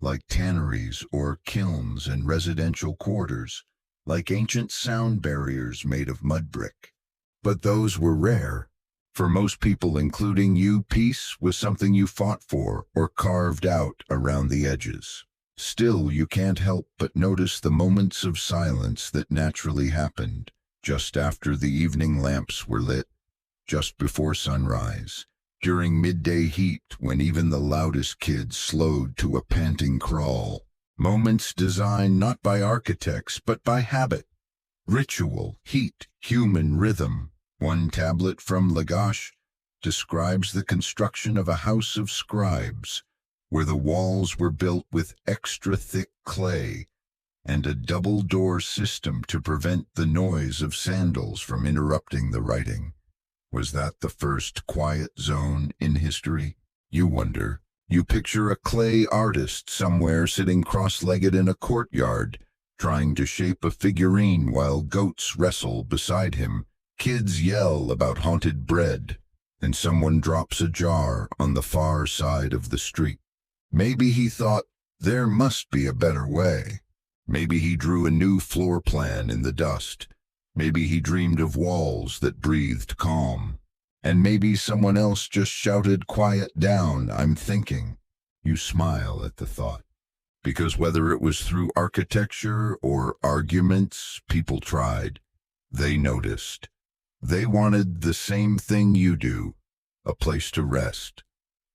like tanneries or kilns and residential quarters, like ancient sound barriers made of mudbrick. But those were rare. For most people, including you, peace was something you fought for or carved out around the edges. Still, you can't help but notice the moments of silence that naturally happened, just after the evening lamps were lit, just before sunrise, during midday heat when even the loudest kids slowed to a panting crawl. Moments designed not by architects, but by habit, ritual, heat, human rhythm. One tablet from Lagash describes the construction of a house of scribes, where the walls were built with extra thick clay and a double-door system to prevent the noise of sandals from interrupting the writing. Was that the first quiet zone in history? You wonder. You picture a clay artist somewhere sitting cross-legged in a courtyard, trying to shape a figurine while goats wrestle beside him. Kids yell about haunted bread, and someone drops a jar on the far side of the street. Maybe he thought, there must be a better way. Maybe he drew a new floor plan in the dust. Maybe he dreamed of walls that breathed calm. And maybe someone else just shouted, quiet down, I'm thinking. You smile at the thought. Because whether it was through architecture or arguments people tried, they noticed. They wanted the same thing you do, a place to rest,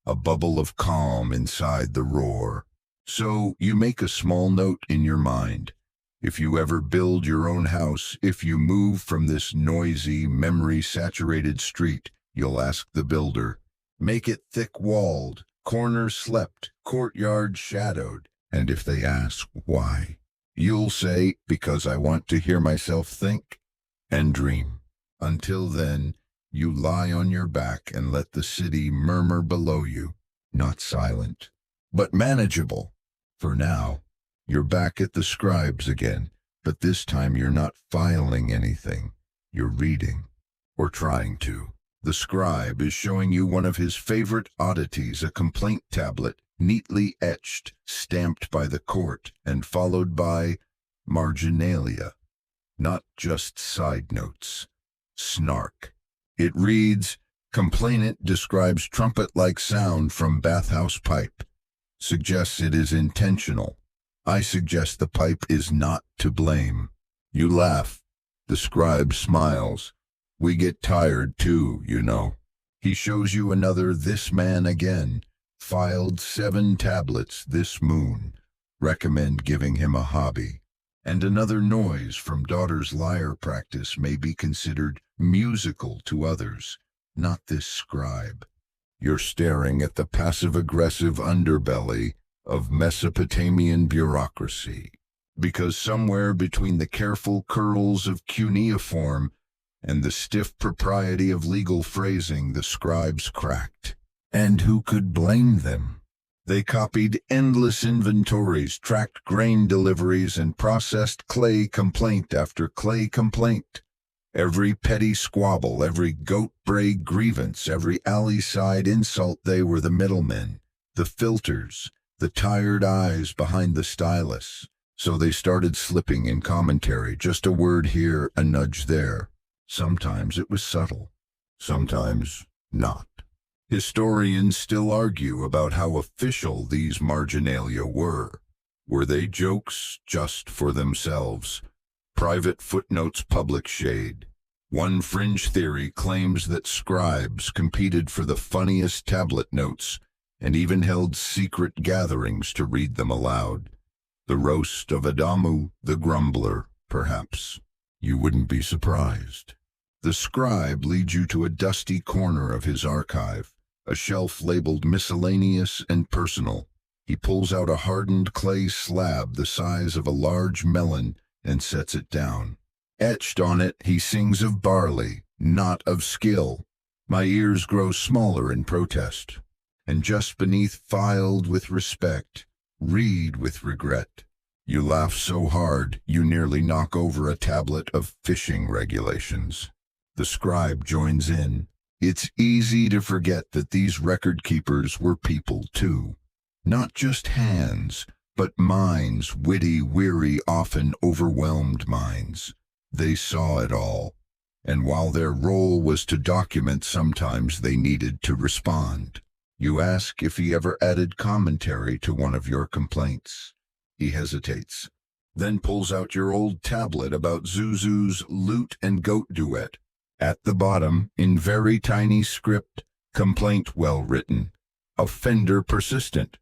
a bubble of calm inside the roar. So you make a small note in your mind. If you ever build your own house, if you move from this noisy, memory-saturated street, you'll ask the builder, make it thick-walled, corners slept, courtyard shadowed. And if they ask why, you'll say, because I want to hear myself think and dream. Until then, you lie on your back and let the city murmur below you, not silent, but manageable. For now, you're back at the scribes again, but this time you're not filing anything. You're reading, or trying to. The scribe is showing you one of his favorite oddities, a complaint tablet, neatly etched, stamped by the court, and followed by marginalia, not just side notes. Snark. It reads, complainant describes trumpet-like sound from bathhouse pipe. Suggests it is intentional. I suggest the pipe is not to blame. You laugh. The scribe smiles. We get tired too, you know. He shows you another this man again. Filed 7 tablets this moon. Recommend giving him a hobby. And another noise from daughter's lyre practice may be considered musical to others, not this scribe. You're staring at the passive-aggressive underbelly of Mesopotamian bureaucracy, because somewhere between the careful curls of cuneiform and the stiff propriety of legal phrasing, the scribes cracked. And who could blame them? They copied endless inventories, tracked grain deliveries, and processed clay complaint after clay complaint. Every petty squabble, every goat-bray grievance, every alley-side insult, they were the middlemen, the filters, the tired eyes behind the stylus. So they started slipping in commentary, just a word here, a nudge there. Sometimes it was subtle, sometimes not. Historians still argue about how official these marginalia were. Were they jokes just for themselves? Private footnotes, public shade. One fringe theory claims that scribes competed for the funniest tablet notes and even held secret gatherings to read them aloud. The roast of Adamu, the grumbler, perhaps. You wouldn't be surprised. The scribe leads you to a dusty corner of his archive, a shelf labeled miscellaneous and personal. He pulls out a hardened clay slab the size of a large melon and sets it down. Etched on it, he sings of barley, not of skill. My ears grow smaller in protest. And just beneath, filed with respect, read with regret. You laugh so hard, you nearly knock over a tablet of fishing regulations. The scribe joins in. It's easy to forget that these record keepers were people too. Not just hands, but minds, witty, weary, often overwhelmed minds. They saw it all. And while their role was to document, sometimes they needed to respond. You ask if he ever added commentary to one of your complaints. He hesitates, then pulls out your old tablet about Zuzu's lute and goat duet. At the bottom, in very tiny script, complaint well written, offender persistent,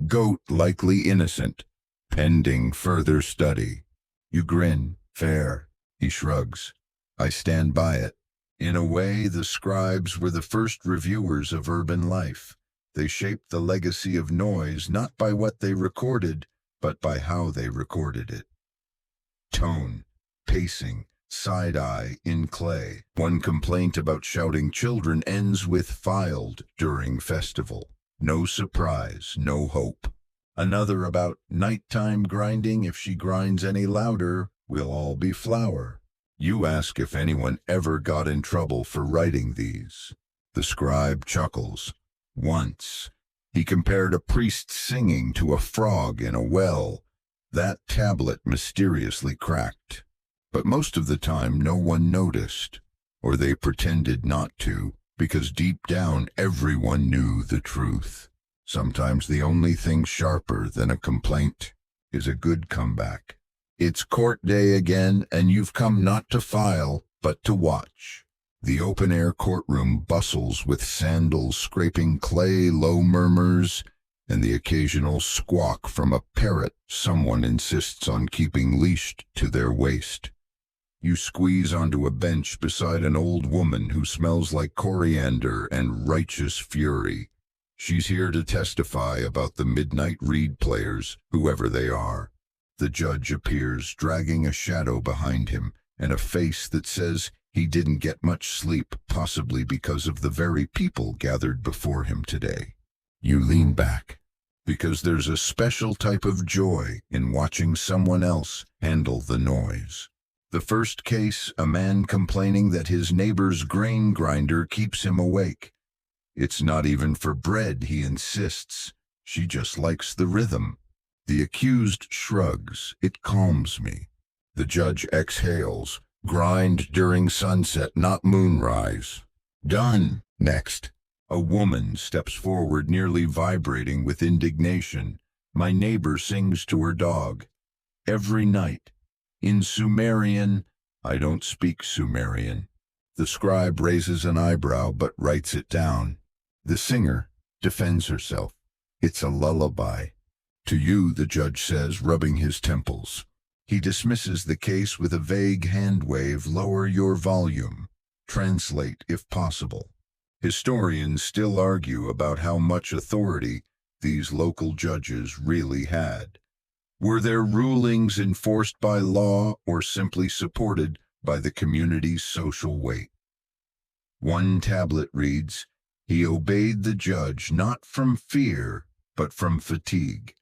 goat likely innocent, pending further study. You grin, fair. He shrugs. I stand by it. In a way, the scribes were the first reviewers of urban life. They shaped the legacy of noise not by what they recorded, but by how they recorded it. Tone, pacing, side-eye in clay. One complaint about shouting children ends with filed during festival. No surprise, no hope. Another about nighttime grinding. If she grinds any louder, we'll all be flour. You ask if anyone ever got in trouble for writing these. The scribe chuckles. Once, he compared a priest singing to a frog in a well. That tablet mysteriously cracked. But most of the time no one noticed, or they pretended not to, because deep down everyone knew the truth. Sometimes the only thing sharper than a complaint is a good comeback. It's court day again, and you've come not to file, but to watch. The open-air courtroom bustles with sandals scraping clay, low murmurs, and the occasional squawk from a parrot someone insists on keeping leashed to their waist. You squeeze onto a bench beside an old woman who smells like coriander and righteous fury. She's here to testify about the midnight reed players, whoever they are. The judge appears, dragging a shadow behind him and a face that says he didn't get much sleep, possibly because of the very people gathered before him today. You lean back, because there's a special type of joy in watching someone else handle the noise. The first case, a man complaining that his neighbor's grain grinder keeps him awake. It's not even for bread, he insists. She just likes the rhythm. The accused shrugs. It calms me. The judge exhales. Grind during sunset, not moonrise. Done. Next. A woman steps forward, nearly vibrating with indignation. My neighbor sings to her dog. Every night. In Sumerian. I don't speak Sumerian. The scribe raises an eyebrow but writes it down. The singer defends herself. It's a lullaby. To you, the judge says, rubbing his temples. He dismisses the case with a vague hand wave. Lower your volume. Translate, if possible. Historians still argue about how much authority these local judges really had. Were their rulings enforced by law or simply supported by the community's social weight? One tablet reads, he obeyed the judge not from fear, but from fatigue.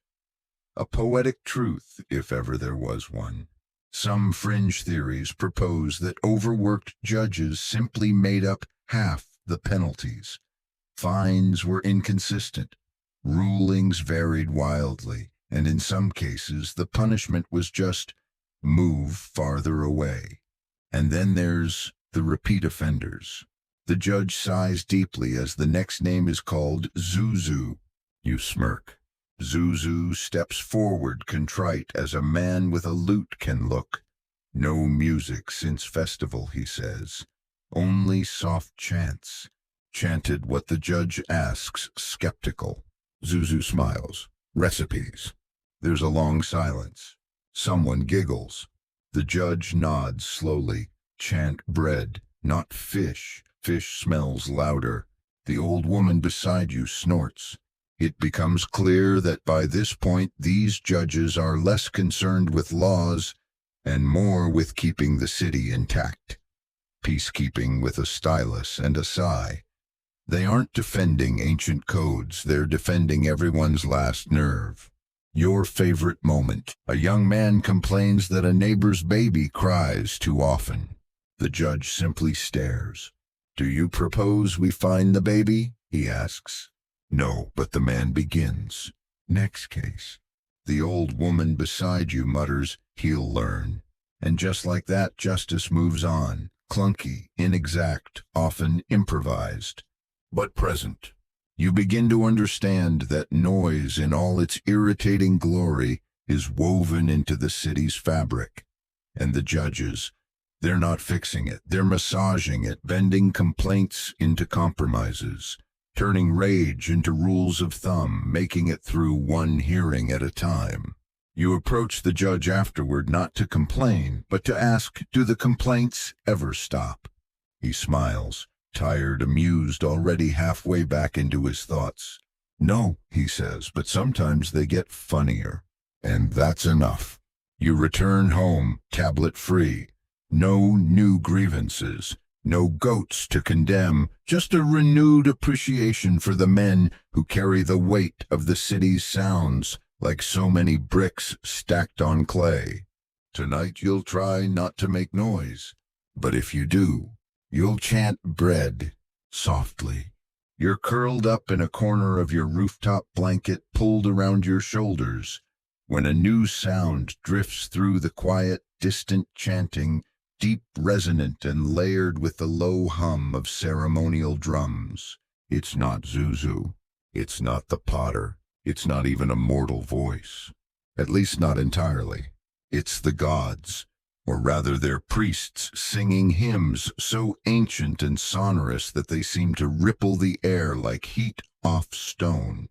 A poetic truth, if ever there was one. Some fringe theories propose that overworked judges simply made up half the penalties. Fines were inconsistent, rulings varied wildly, and in some cases the punishment was just move farther away. And then there's the repeat offenders. The judge sighs deeply as the next name is called Zuzu. You smirk. Zuzu steps forward contrite as a man with a lute can look. No music since festival, he says. Only soft chants. Chanted what the judge asks, skeptical. Zuzu smiles. Recipes. There's a long silence. Someone giggles. The judge nods slowly. Chant bread, not fish. Fish smells louder. The old woman beside you snorts. It becomes clear that by this point these judges are less concerned with laws and more with keeping the city intact. Peacekeeping with a stylus and a sigh. They aren't defending ancient codes, they're defending everyone's last nerve. Your favorite moment. A young man complains that a neighbor's baby cries too often. The judge simply stares. Do you propose we find the baby? He asks. No, but the man begins. Next case. The old woman beside you mutters, he'll learn. And just like that, justice moves on. Clunky, inexact, often improvised, but present. You begin to understand that noise in all its irritating glory is woven into the city's fabric. And the judges, they're not fixing it, they're massaging it, bending complaints into compromises, turning rage into rules of thumb, making it through one hearing at a time. You approach the judge afterward not to complain, but to ask, do the complaints ever stop? He smiles, tired, amused, already halfway back into his thoughts. No, he says, but sometimes they get funnier. And that's enough. You return home, tablet-free. No new grievances. No goats to condemn, just a renewed appreciation for the men who carry the weight of the city's sounds like so many bricks stacked on clay. Tonight you'll try not to make noise, but if you do, you'll chant bread softly. You're curled up in a corner of your rooftop blanket pulled around your shoulders when a new sound drifts through the quiet, distant chanting, deep, resonant, and layered with the low hum of ceremonial drums. It's not Zuzu. It's not the potter. It's not even a mortal voice. At least not entirely. It's the gods, or rather their priests, singing hymns so ancient and sonorous that they seem to ripple the air like heat off stone.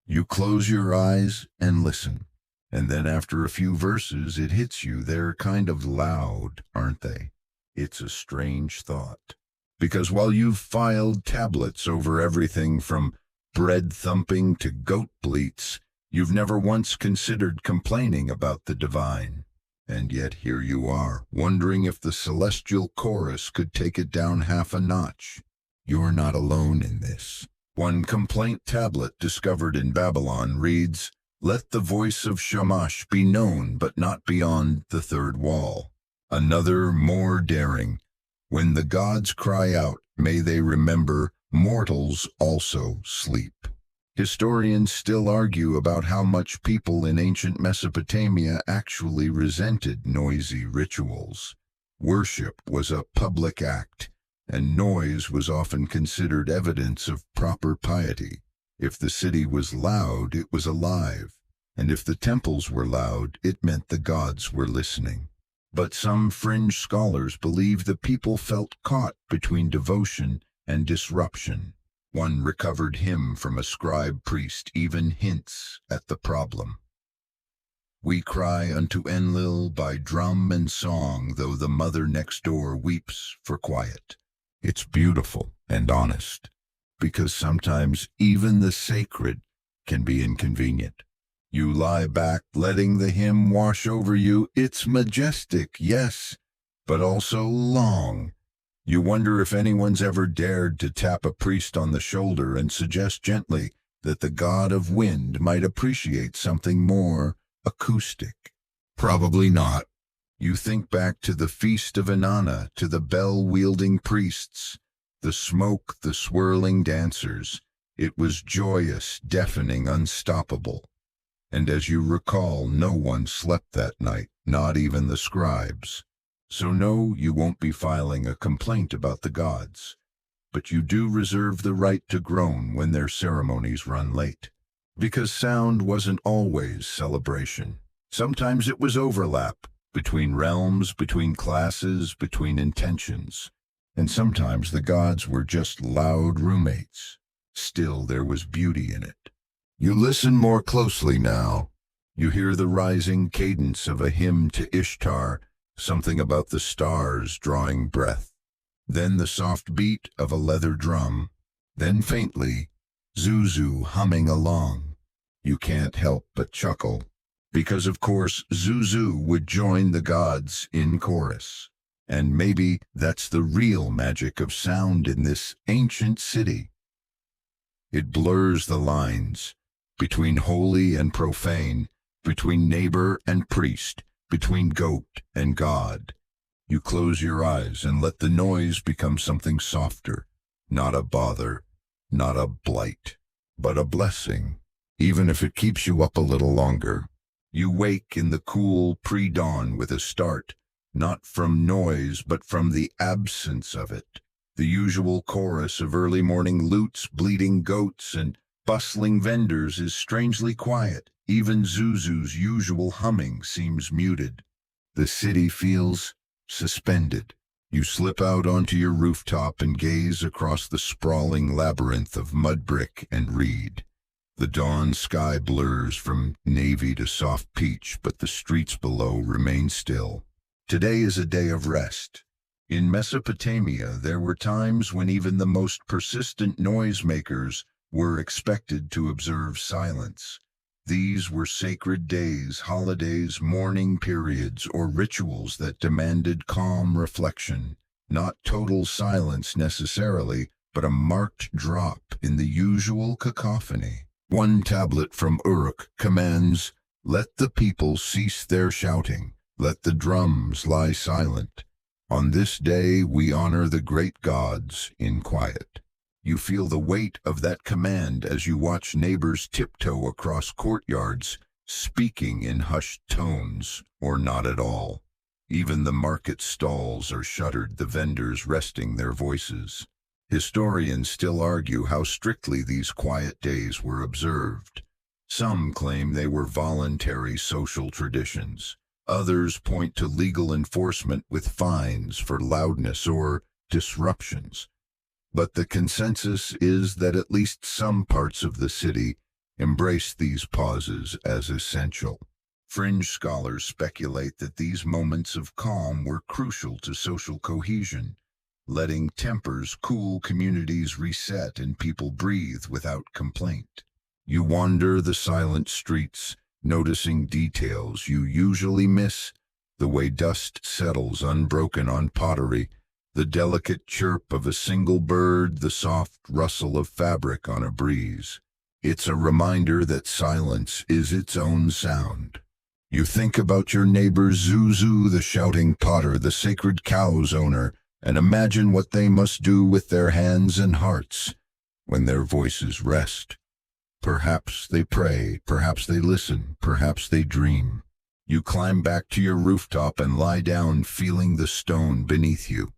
You close your eyes and listen. And then after a few verses, it hits you. They're kind of loud, aren't they? It's a strange thought. Because while you've filed tablets over everything from bread thumping to goat bleats, you've never once considered complaining about the divine. And yet here you are, wondering if the celestial chorus could take it down half a notch. You're not alone in this. One complaint tablet discovered in Babylon reads, "Let the voice of Shamash be known, but not beyond the third wall." Another, more daring. "When the gods cry out, may they remember mortals also sleep." Historians still argue about how much people in ancient Mesopotamia actually resented noisy rituals. Worship was a public act, and noise was often considered evidence of proper piety. If the city was loud, it was alive, and if the temples were loud, it meant the gods were listening. But some fringe scholars believe the people felt caught between devotion and disruption. One recovered hymn from a scribe priest even hints at the problem. "We cry unto Enlil by drum and song, though the mother next door weeps for quiet." It's beautiful and honest, because sometimes even the sacred can be inconvenient. You lie back, letting the hymn wash over you. It's majestic, yes, but also long. You wonder if anyone's ever dared to tap a priest on the shoulder and suggest gently, that the god of wind might appreciate something more acoustic? Probably not. You think back to the feast of Inanna, to the bell-wielding priests, the smoke, the swirling dancers. It was joyous, deafening, unstoppable. And as you recall, no one slept that night, not even the scribes. So no, you won't be filing a complaint about the gods. But you do reserve the right to groan when their ceremonies run late. Because sound wasn't always celebration. Sometimes it was overlap between realms, between classes, between intentions. And sometimes the gods were just loud roommates. Still, there was beauty in it. You listen more closely now. You hear the rising cadence of a hymn to Ishtar, something about the stars drawing breath. Then the soft beat of a leather drum. Then faintly, Zuzu humming along. You can't help but chuckle. Because of course Zuzu would join the gods in chorus. And maybe that's the real magic of sound in this ancient city. It blurs the lines between holy and profane, between neighbor and priest, between goat and god. You close your eyes and let the noise become something softer, not a bother, not a blight, but a blessing, even if it keeps you up a little longer. You wake in the cool pre-dawn with a start, not from noise, but from the absence of it. The usual chorus of early morning lutes, bleating goats, and bustling vendors is strangely quiet. Even Zuzu's usual humming seems muted. The city feels suspended. You slip out onto your rooftop and gaze across the sprawling labyrinth of mudbrick and reed. The dawn sky blurs from navy to soft peach, but the streets below remain still. Today is a day of rest. In Mesopotamia, there were times when even the most persistent noisemakers were expected to observe silence. These were sacred days, holidays, mourning periods, or rituals that demanded calm reflection. Not total silence necessarily, but a marked drop in the usual cacophony. One tablet from Uruk commands, "Let the people cease their shouting. Let the drums lie silent. On this day we honor the great gods in quiet." You feel the weight of that command as you watch neighbors tiptoe across courtyards, speaking in hushed tones, or not at all. Even the market stalls are shuttered, the vendors resting their voices. Historians still argue how strictly these quiet days were observed. Some claim they were voluntary social traditions. Others point to legal enforcement with fines for loudness or disruptions. But the consensus is that at least some parts of the city embrace these pauses as essential. Fringe scholars speculate that these moments of calm were crucial to social cohesion, letting tempers cool, communities reset, and people breathe without complaint. You wander the silent streets, noticing details you usually miss, the way dust settles unbroken on pottery, the delicate chirp of a single bird, the soft rustle of fabric on a breeze. It's a reminder that silence is its own sound. You think about your neighbor Zuzu, the shouting potter, the sacred cow's owner, and imagine what they must do with their hands and hearts when their voices rest. Perhaps they pray, perhaps they listen, perhaps they dream. You climb back to your rooftop and lie down, feeling the stone beneath you.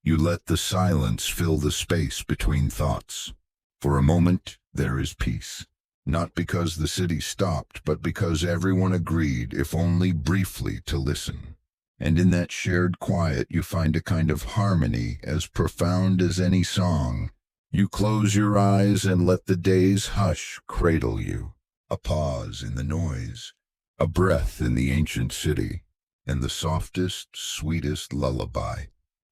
You let the silence fill the space between thoughts. For a moment, there is peace. Not because the city stopped, but because everyone agreed, if only briefly, to listen. And in that shared quiet, you find a kind of harmony as profound as any song. You close your eyes and let the day's hush cradle you. A pause in the noise, a breath in the ancient city, and the softest, sweetest lullaby.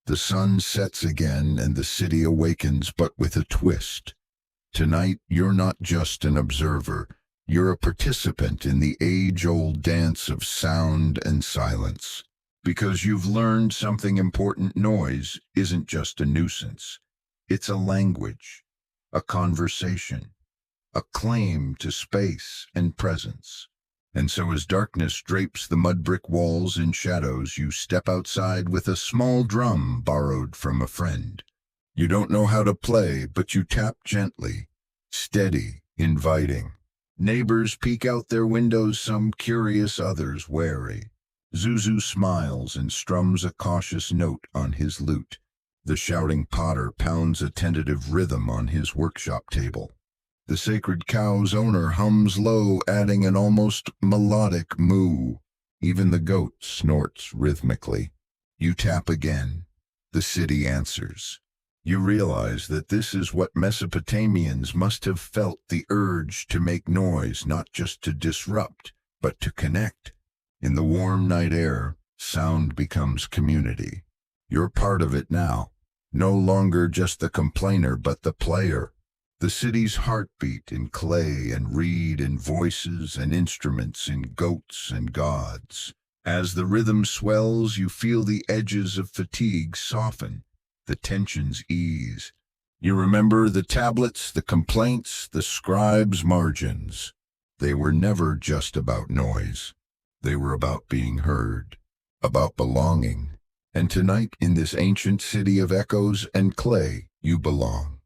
The sun sets again and the city awakens, but with a twist. Tonight, you're not just an observer. You're a participant in the age-old dance of sound and silence. Because you've learned something important: noise isn't just a nuisance. It's a language, a conversation, a claim to space and presence. And so as darkness drapes the mud-brick walls in shadows, you step outside with a small drum borrowed from a friend. You don't know how to play, but you tap gently, steady, inviting. Neighbors peek out their windows, some curious, others wary. Zuzu smiles and strums a cautious note on his lute. The shouting potter pounds a tentative rhythm on his workshop table. The sacred cow's owner hums low, adding an almost melodic moo. Even the goat snorts rhythmically. You tap again. The city answers. You realize that this is what Mesopotamians must have felt, the urge to make noise, not just to disrupt, but to connect. In the warm night air, sound becomes community. You're part of it now, no longer just the complainer, but the player. The city's heartbeat in clay and reed, in voices and instruments, in goats and gods. As the rhythm swells, you feel the edges of fatigue soften, the tensions ease. You remember the tablets, the complaints, the scribes' margins. They were never just about noise. They were about being heard, about belonging. And tonight, in this ancient city of echoes and clay, you belong.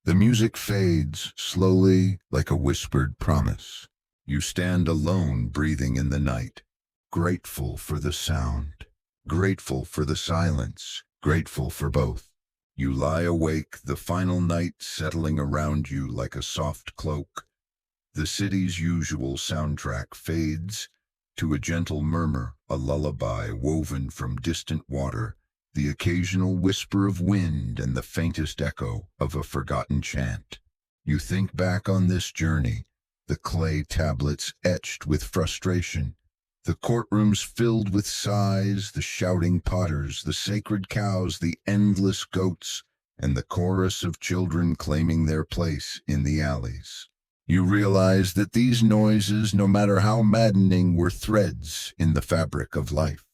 The music fades slowly, like a whispered promise. You stand alone, breathing in the night, grateful for the sound, grateful for the silence, grateful for both. You lie awake, the final night settling around you like a soft cloak. The city's usual soundtrack fades to a gentle murmur, a lullaby woven from distant water, the occasional whisper of wind and the faintest echo of a forgotten chant. You think back on this journey, the clay tablets etched with frustration, the courtrooms filled with sighs, the shouting potters, the sacred cows, the endless goats, and the chorus of children claiming their place in the alleys. You realize that these noises, no matter how maddening, were threads in the fabric of life.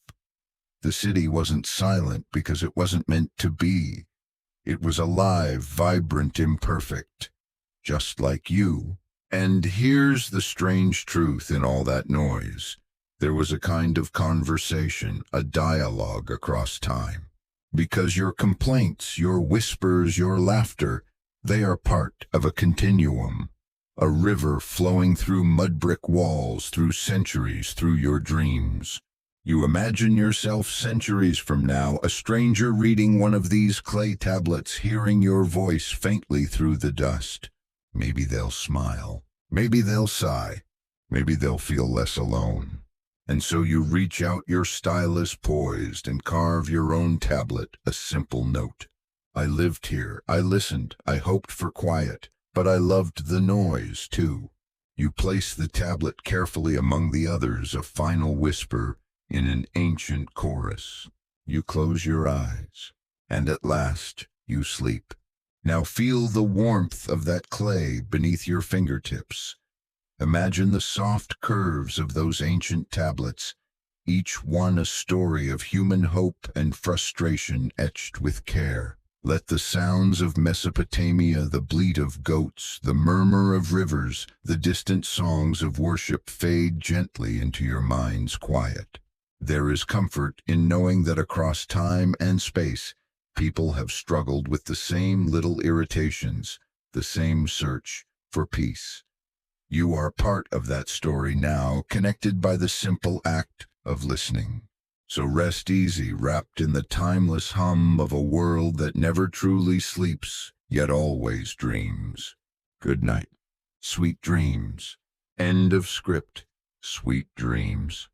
The city wasn't silent because it wasn't meant to be. It was alive, vibrant, imperfect, just like you. And here's the strange truth in all that noise. There was a kind of conversation, a dialogue across time. Because your complaints, your whispers, your laughter, they are part of a continuum. A river flowing through mud-brick walls, through centuries, through your dreams. You imagine yourself centuries from now, a stranger reading one of these clay tablets, hearing your voice faintly through the dust. Maybe they'll smile. Maybe they'll sigh. Maybe they'll feel less alone. And so you reach out, your stylus poised, and carve your own tablet, a simple note. I lived here. I listened. I hoped for quiet. But I loved the noise, too. You place the tablet carefully among the others, a final whisper in an ancient chorus. You close your eyes, and at last you sleep. Now feel the warmth of that clay beneath your fingertips. Imagine the soft curves of those ancient tablets, each one a story of human hope and frustration etched with care. Let the sounds of Mesopotamia, the bleat of goats, the murmur of rivers, the distant songs of worship fade gently into your mind's quiet. There is comfort in knowing that across time and space, people have struggled with the same little irritations, the same search for peace. You are part of that story now, connected by the simple act of listening. So rest easy, wrapped in the timeless hum of a world that never truly sleeps, yet always dreams. Good night. Sweet dreams. End of script. Sweet dreams.